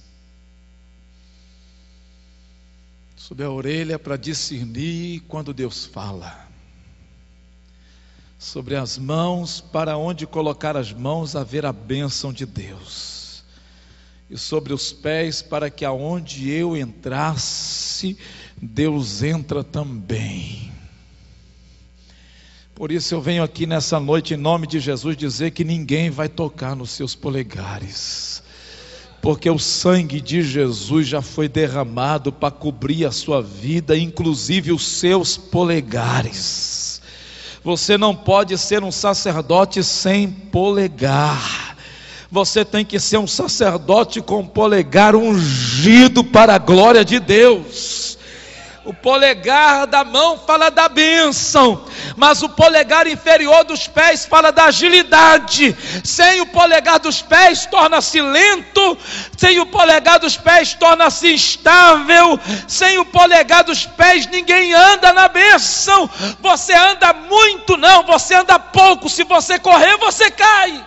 Sobre a orelha para discernir quando Deus fala. Sobre as mãos, para onde colocar as mãos, haver a bênção de Deus. E sobre os pés, para que aonde eu entrasse, Deus entra também. Por isso eu venho aqui nessa noite, em nome de Jesus, dizer que ninguém vai tocar nos seus polegares, porque o sangue de Jesus já foi derramado para cobrir a sua vida, inclusive os seus polegares. Você não pode ser um sacerdote sem polegar. Você tem que ser um sacerdote com polegar ungido para a glória de Deus. O polegar da mão fala da bênção, mas o polegar inferior dos pés fala da agilidade. Sem o polegar dos pés torna-se lento, sem o polegar dos pés torna-se instável, sem o polegar dos pés ninguém anda na bênção. Você anda muito não, você anda pouco, se você correr você cai.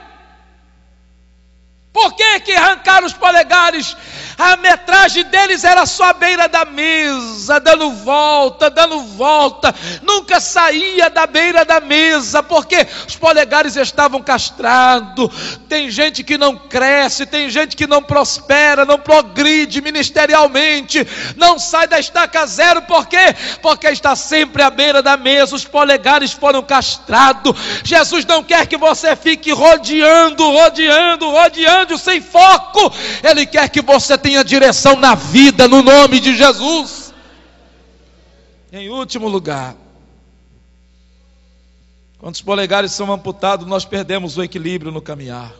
Por que arrancaram os polegares? A metragem deles era só a beira da mesa, dando volta, nunca saía da beira da mesa, porque os polegares estavam castrados. Tem gente que não cresce, tem gente que não prospera, não progride ministerialmente, não sai da estaca zero. Por quê? Porque está sempre à beira da mesa, os polegares foram castrados. Jesus não quer que você fique rodeando sem foco. Ele quer que você tenha direção na vida, no nome de Jesus. Em último lugar, quando os polegares são amputados, nós perdemos o equilíbrio no caminhar.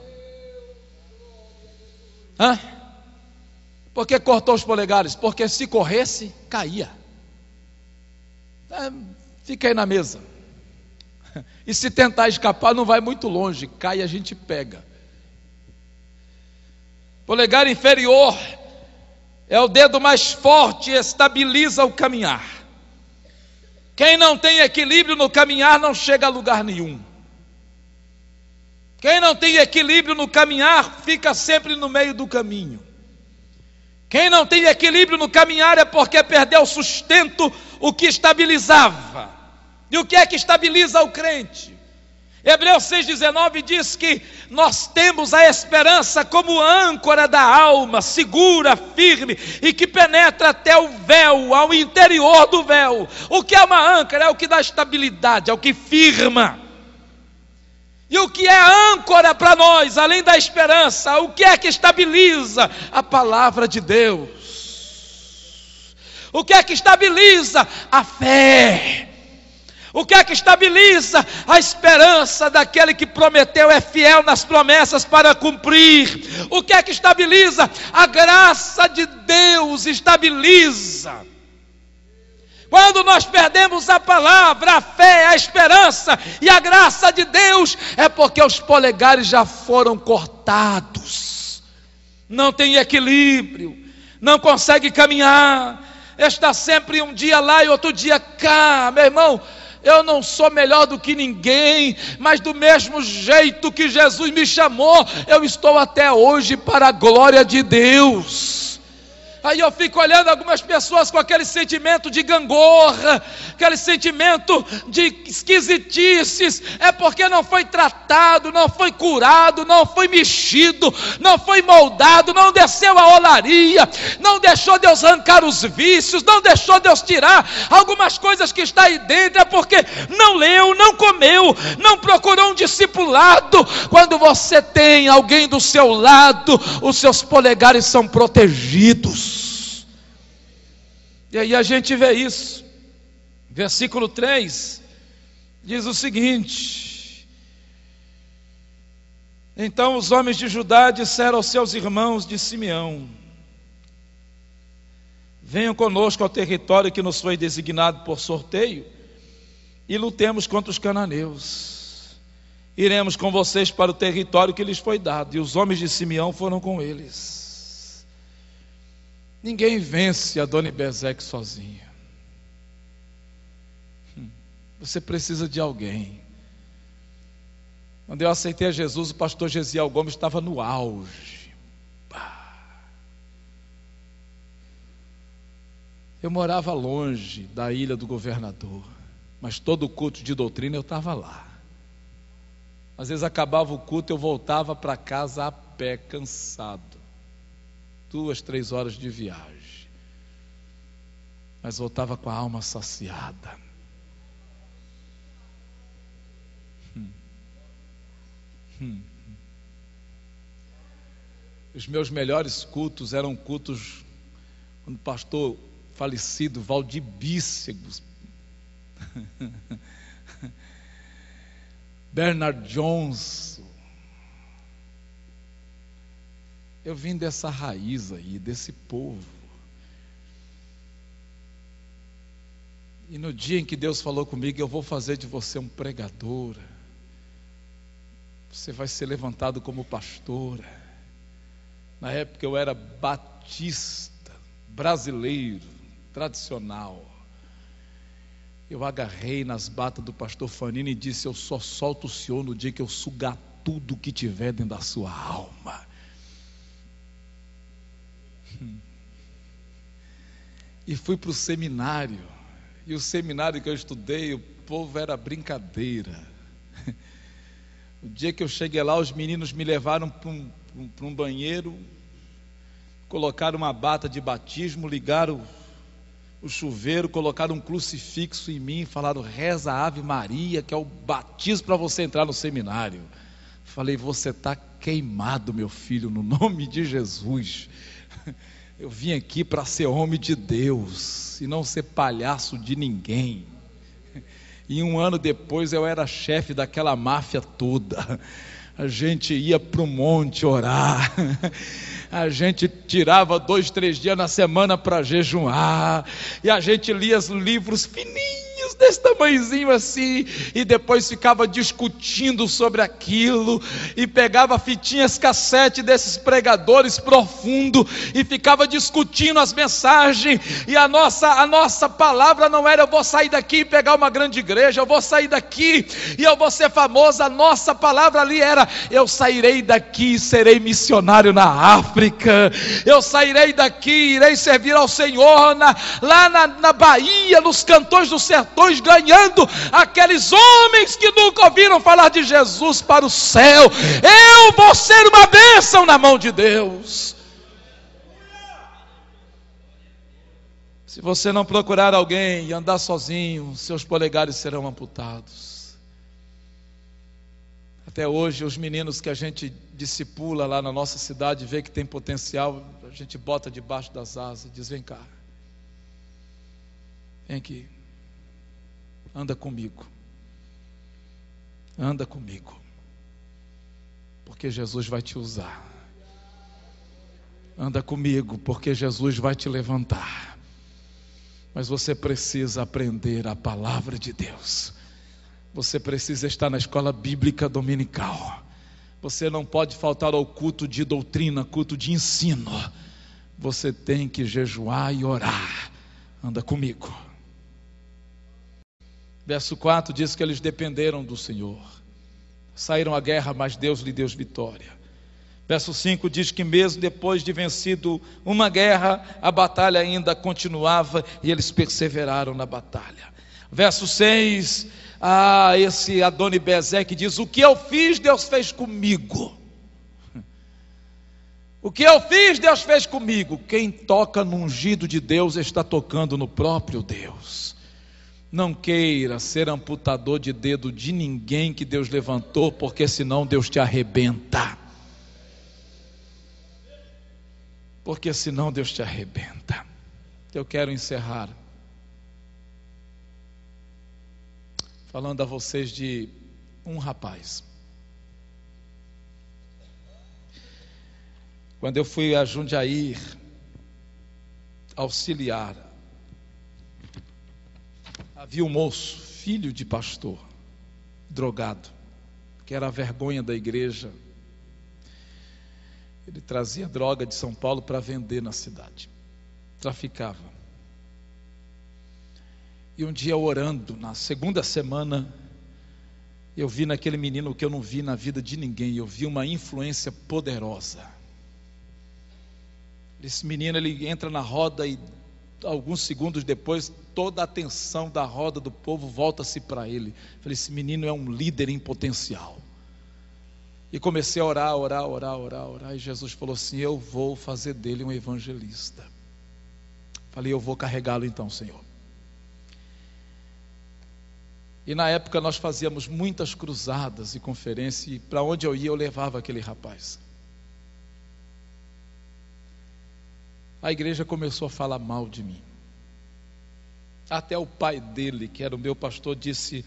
Por que cortou os polegares? Porque se corresse, caía. Fica aí na mesa. E se tentar escapar, não vai muito longe, cai e a gente pega. Polegar inferior é o dedo mais forte e estabiliza o caminhar. Quem não tem equilíbrio no caminhar não chega a lugar nenhum. Quem não tem equilíbrio no caminhar fica sempre no meio do caminho. Quem não tem equilíbrio no caminhar é porque perdeu o sustento, o que estabilizava. E o que é que estabiliza o crente? Hebreus 6,19 diz que nós temos a esperança como âncora da alma, segura, firme, e que penetra até o véu, ao interior do véu. O que é uma âncora? É o que dá estabilidade, é o que firma. E o que é âncora para nós, além da esperança? O que é que estabiliza? A palavra de Deus. O que é que estabiliza? A fé. O que é que estabiliza? A esperança daquele que prometeu, é fiel nas promessas para cumprir. O que é que estabiliza? A graça de Deus estabiliza. Quando nós perdemos a palavra, a fé, a esperança e a graça de Deus, é porque os polegares já foram cortados. Não tem equilíbrio, não consegue caminhar, está sempre um dia lá e outro dia cá. Meu irmão, eu não sou melhor do que ninguém, mas do mesmo jeito que Jesus me chamou, eu estou até hoje para a glória de Deus. Aí eu fico olhando algumas pessoas com aquele sentimento de gangorra, aquele sentimento de esquisitices, é porque não foi tratado, não foi curado, não foi mexido, não foi moldado, não desceu a olaria, não deixou Deus arrancar os vícios, não deixou Deus tirar algumas coisas que está aí dentro, é porque não leu, não comeu, não procurou um discipulado. Quando você tem alguém do seu lado, os seus polegares são protegidos. E aí a gente vê isso. Versículo 3 diz o seguinte: então os homens de Judá disseram aos seus irmãos de Simeão: venham conosco ao território que nos foi designado por sorteio e lutemos contra os cananeus. Iremos com vocês para o território que lhes foi dado. E os homens de Simeão foram com eles. Ninguém vence Adoni-Bezeque sozinho. Você precisa de alguém. Quando eu aceitei a Jesus, o pastor Gesiel Gomes estava no auge. Eu morava longe da Ilha do Governador, mas todo culto de doutrina eu estava lá. Às vezes acabava o culto, eu voltava para casa a pé, cansado. 2, 3 horas de viagem, mas voltava com a alma saciada. Os meus melhores cultos eram cultos quando o pastor falecido Valdir Bícegos, Bernard Johnson. Eu vim dessa raiz aí, desse povo. E no dia em que Deus falou comigo: eu vou fazer de você um pregador, você vai ser levantado como pastora. Na época eu era batista, brasileiro, tradicional. Eu agarrei nas batas do pastor Fanini e disse: eu só solto o senhor no dia que eu sugar tudo que tiver dentro da sua alma. E fui para o seminário. E o seminário que eu estudei, o povo era brincadeira. O dia que eu cheguei lá, os meninos me levaram para um banheiro, colocaram uma bata de batismo, ligaram o chuveiro, colocaram um crucifixo em mim, falaram: reza a Ave Maria, que é o batismo para você entrar no seminário. Falei: você está queimado, meu filho, no nome de Jesus. Eu vim aqui para ser homem de Deus e não ser palhaço de ninguém. E 1 ano depois eu era chefe daquela máfia toda. A gente ia para o monte orar, a gente tirava 2, 3 dias na semana para jejuar, e a gente lia os livros fininhos desse tamanhozinho assim, e depois ficava discutindo sobre aquilo, e pegava fitinhas cassete desses pregadores profundos, e ficava discutindo as mensagens, e a nossa palavra não era: eu vou sair daqui e pegar uma grande igreja, eu vou sair daqui e eu vou ser famoso. A nossa palavra ali era: eu sairei daqui e serei missionário na África, eu sairei daqui e irei servir ao Senhor lá na Bahia, nos cantões dos sertões, ganhando aqueles homens que nunca ouviram falar de Jesus para o céu. Eu vou ser uma bênção na mão de Deus. Se você não procurar alguém e andar sozinho, seus polegares serão amputados. Até hoje, os meninos que a gente discipula lá na nossa cidade, vê que tem potencial, a gente bota debaixo das asas e diz: vem cá, vem aqui, anda comigo, porque Jesus vai te usar. Anda comigo, porque Jesus vai te levantar. Mas você precisa aprender a palavra de Deus. Você precisa estar na escola bíblica dominical. Você não pode faltar ao culto de doutrina, culto de ensino. Você tem que jejuar e orar. Anda comigo. Verso 4 diz que eles dependeram do Senhor. Saíram à guerra, mas Deus lhe deu vitória. Verso 5 diz que mesmo depois de vencido uma guerra, a batalha ainda continuava e eles perseveraram na batalha. Verso 6, esse Adoni-Bezeque diz: o que eu fiz, Deus fez comigo. O que eu fiz, Deus fez comigo. Quem toca no ungido de Deus está tocando no próprio Deus. Não queira ser amputador de dedo de ninguém que Deus levantou, porque senão Deus te arrebenta. Porque senão Deus te arrebenta. Eu quero encerrar falando a vocês de um rapaz. Quando eu fui a Jundiaí auxiliar, havia um moço, filho de pastor, drogado, que era a vergonha da igreja. Ele trazia droga de São Paulo para vender na cidade, traficava. E um dia, orando, na segunda semana, eu vi naquele menino o que eu não vi na vida de ninguém. Eu vi uma influência poderosa. Esse menino, ele entra na roda e alguns segundos depois, toda a atenção da roda do povo volta-se para ele. Eu falei, esse menino é um líder em potencial. E comecei a orar. E Jesus falou assim: eu vou fazer dele um evangelista. Falei, eu vou carregá-lo então, Senhor. E na época nós fazíamos muitas cruzadas e conferências, e para onde eu ia eu levava aquele rapaz. A igreja começou a falar mal de mim. Até o pai dele, que era o meu pastor, disse: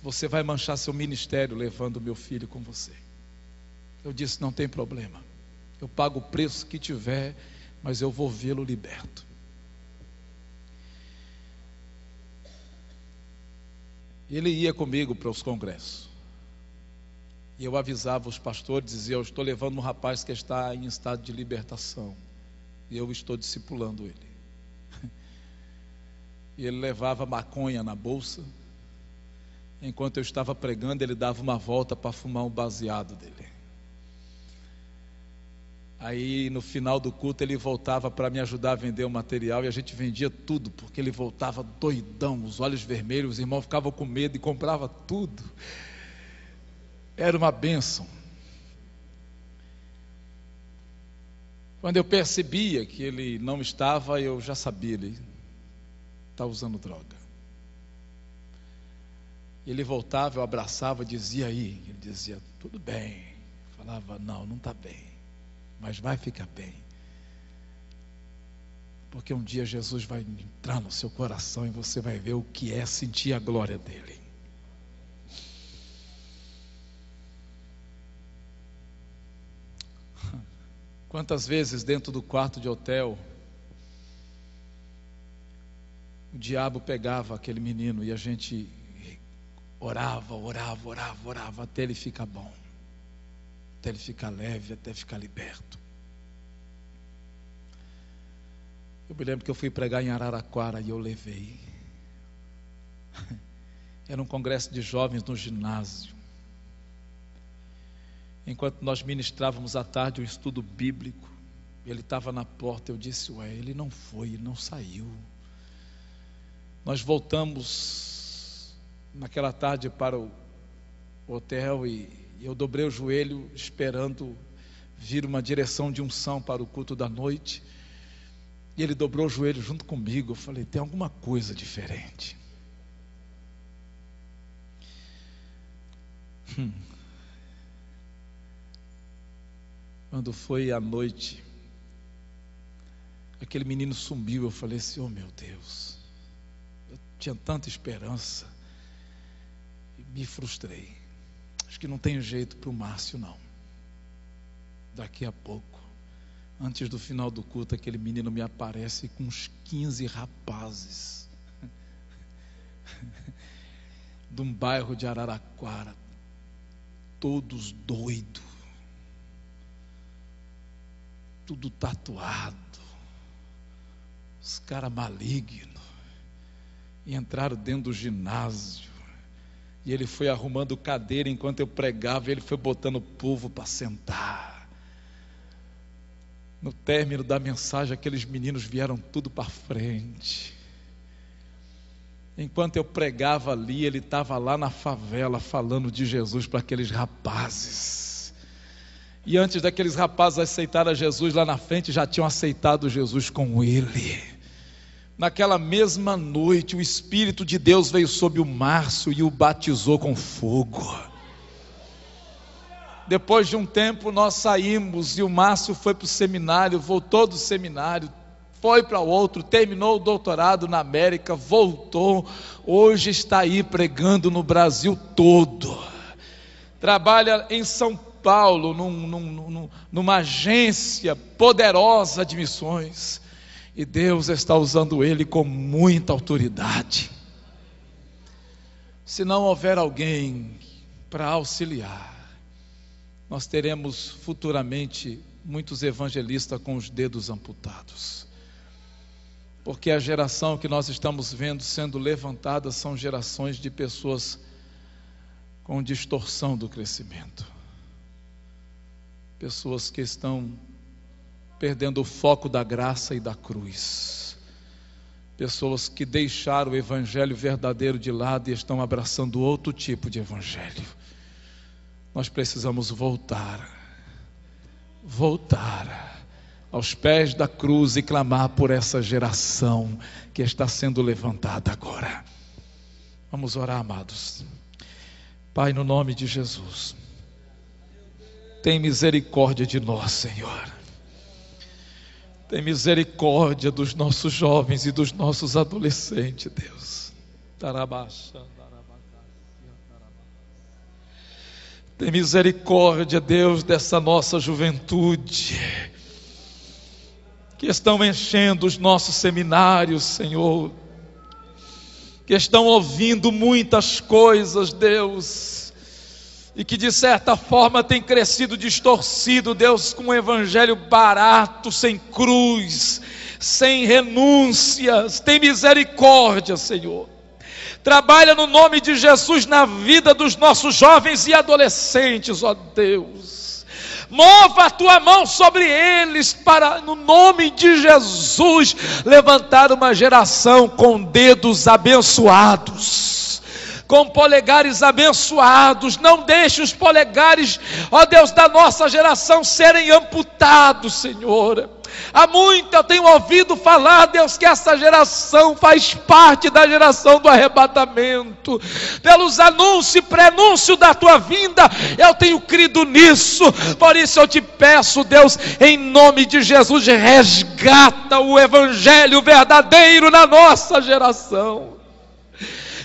você vai manchar seu ministério levando o meu filho com você. Eu disse: não tem problema, eu pago o preço que tiver, mas eu vou vê-lo liberto. Ele ia comigo para os congressos, e eu avisava os pastores, dizia: eu estou levando um rapaz que está em estado de libertação, e eu estou discipulando ele. E ele levava maconha na bolsa. Enquanto eu estava pregando, ele dava uma volta para fumar um baseado dele. Aí no final do culto ele voltava para me ajudar a vender o material, e a gente vendia tudo, porque ele voltava doidão, os olhos vermelhos, os irmãos ficavam com medo e comprava tudo. Era uma bênção. Quando eu percebia que ele não estava, eu já sabia, ele está usando droga. Ele voltava, eu abraçava, dizia: aí, ele dizia: tudo bem. Eu falava: não está bem, mas vai ficar bem, porque um dia Jesus vai entrar no seu coração e você vai ver o que é sentir a glória dele. Quantas vezes dentro do quarto de hotel o diabo pegava aquele menino e a gente orava até ele ficar bom, até ele ficar leve, até ficar liberto. Eu me lembro que eu fui pregar em Araraquara e eu levei. Era um congresso de jovens no ginásio. Enquanto nós ministrávamos à tarde um estudo bíblico, ele estava na porta. Eu disse: ele não foi, ele não saiu. Nós voltamos naquela tarde para o hotel e eu dobrei o joelho esperando vir uma direção de unção para o culto da noite. E ele dobrou o joelho junto comigo. Eu falei: tem alguma coisa diferente. Quando foi à noite, aquele menino sumiu. Eu falei assim: oh meu Deus, eu tinha tanta esperança e me frustrei. Acho que não tem jeito para o Márcio não. Daqui a pouco Antes do final do culto, aquele menino me aparece com uns 15 rapazes de um bairro de Araraquara, todos doidos, tudo tatuado, os caras malignos, e entraram dentro do ginásio, e ele foi arrumando cadeira enquanto eu pregava, e ele foi botando o povo para sentar. No término da mensagem, aqueles meninos vieram tudo para frente. Enquanto eu pregava ali, ele estava lá na favela falando de Jesus para aqueles rapazes. E antes daqueles rapazes aceitarem a Jesus lá na frente, já tinham aceitado Jesus com ele. Naquela mesma noite, o Espírito de Deus veio sobre o Márcio e o batizou com fogo. Depois de um tempo nós saímos e o Márcio foi para o seminário, voltou do seminário, foi para outro, terminou o doutorado na América, voltou, hoje está aí pregando no Brasil todo. Trabalha em São Paulo, numa agência poderosa de missões, e Deus está usando ele com muita autoridade. Se não houver alguém para auxiliar, nós teremos futuramente muitos evangelistas com os dedos amputados, porque a geração que nós estamos vendo sendo levantada são gerações de pessoas com distorção do crescimento, pessoas que estão perdendo o foco da graça e da cruz, pessoas que deixaram o evangelho verdadeiro de lado e estão abraçando outro tipo de evangelho. Nós precisamos voltar aos pés da cruz e clamar por essa geração que está sendo levantada agora. Vamos orar, amados. Pai, no nome de Jesus, tem misericórdia de nós, Senhor. Tem misericórdia dos nossos jovens e dos nossos adolescentes, Deus. Tem misericórdia, Deus, dessa nossa juventude, que estão enchendo os nossos seminários, Senhor, que estão ouvindo muitas coisas, Deus, e que de certa forma tem crescido distorcido, Deus, com um evangelho barato, sem cruz, sem renúncias. Tem misericórdia, Senhor. Trabalha no nome de Jesus na vida dos nossos jovens e adolescentes, ó Deus. Mova a tua mão sobre eles para, no nome de Jesus, levantar uma geração com dedos abençoados, com polegares abençoados. Não deixe os polegares, ó Deus, da nossa geração serem amputados, Senhor. Há muito eu tenho ouvido falar, Deus, que essa geração faz parte da geração do arrebatamento. Pelos anúncios e prenúncio da tua vinda, eu tenho crido nisso. Por isso eu te peço, Deus, em nome de Jesus, resgata o evangelho verdadeiro na nossa geração.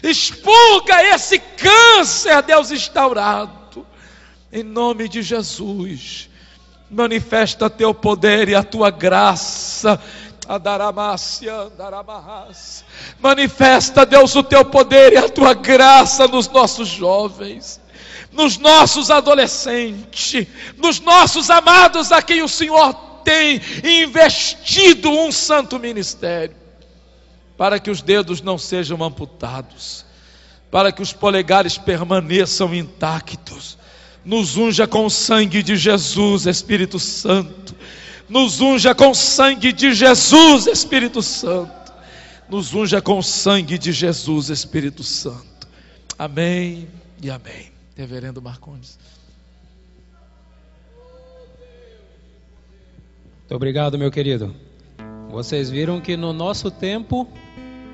Expurga esse câncer, Deus, instaurado. Em nome de Jesus, manifesta teu poder e a tua graça. Manifesta, Deus, o teu poder e a tua graça nos nossos jovens, nos nossos adolescentes, nos nossos amados a quem o Senhor tem investido um santo ministério, para que os dedos não sejam amputados, para que os polegares permaneçam intactos. Nos unja com o sangue de Jesus, Espírito Santo. Nos unja com o sangue de Jesus, Espírito Santo. Nos unja com o sangue de Jesus, Espírito Santo. Amém e amém. Reverendo Marcondes. Muito obrigado, meu querido. Vocês viram que no nosso tempo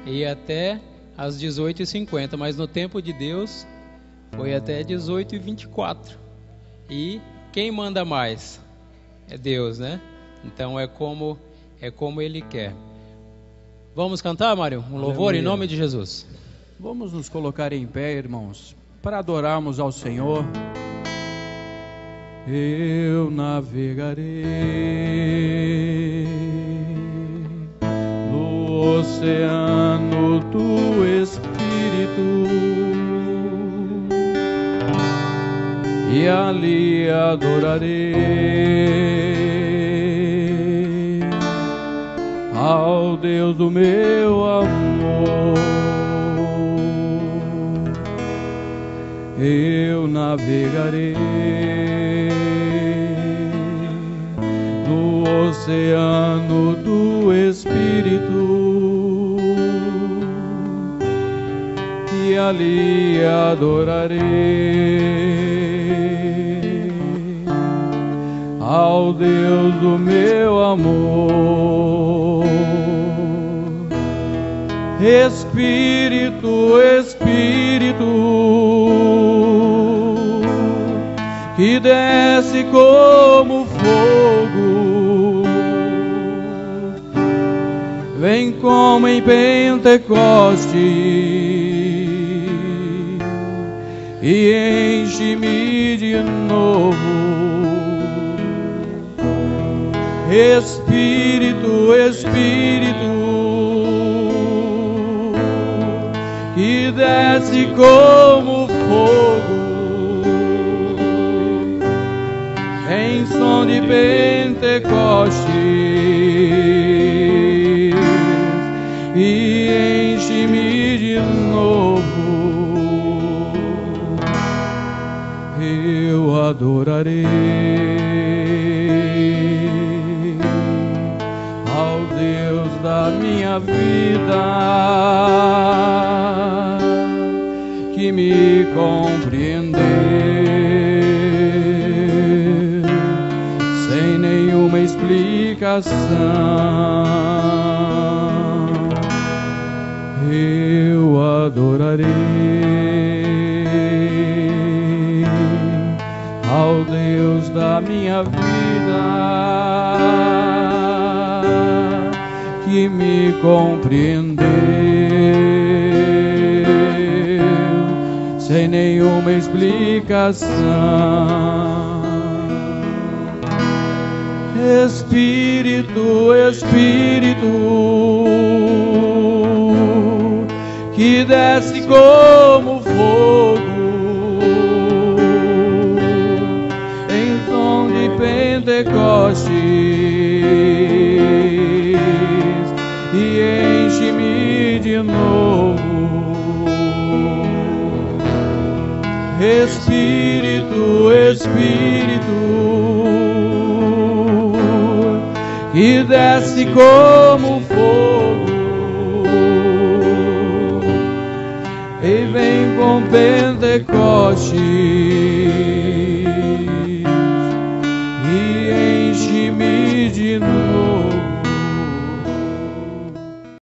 ia até às 18h50, mas no tempo de Deus foi até 18h24. E quem manda mais? É Deus, né? Então é como Ele quer. Vamos cantar, Mário? Um louvor em nome de Jesus. Vamos nos colocar em pé, irmãos, para adorarmos ao Senhor. eu navegarei no oceano do Espírito e ali adorarei ao Deus do meu amor. Eu navegarei no oceano do Espírito e ali adorarei ao Deus do meu amor. Espírito, Espírito, que desce como fogo, vem como em Pentecoste e enche-me de novo. Espírito, Espírito, que desce como fogo, em som de Pentecostes, e enche-me de novo. Eu adorarei ao Deus da minha vida, que me compreendeu sem nenhuma explicação. Eu adorarei ao Deus da minha vida, que me compreendeu sem nenhuma explicação. Espírito, Espírito, que desce como fogo, em som de Pentecostes, e enche-me de novo. Espírito, Espírito, que desce como fogo e vem com Pentecostes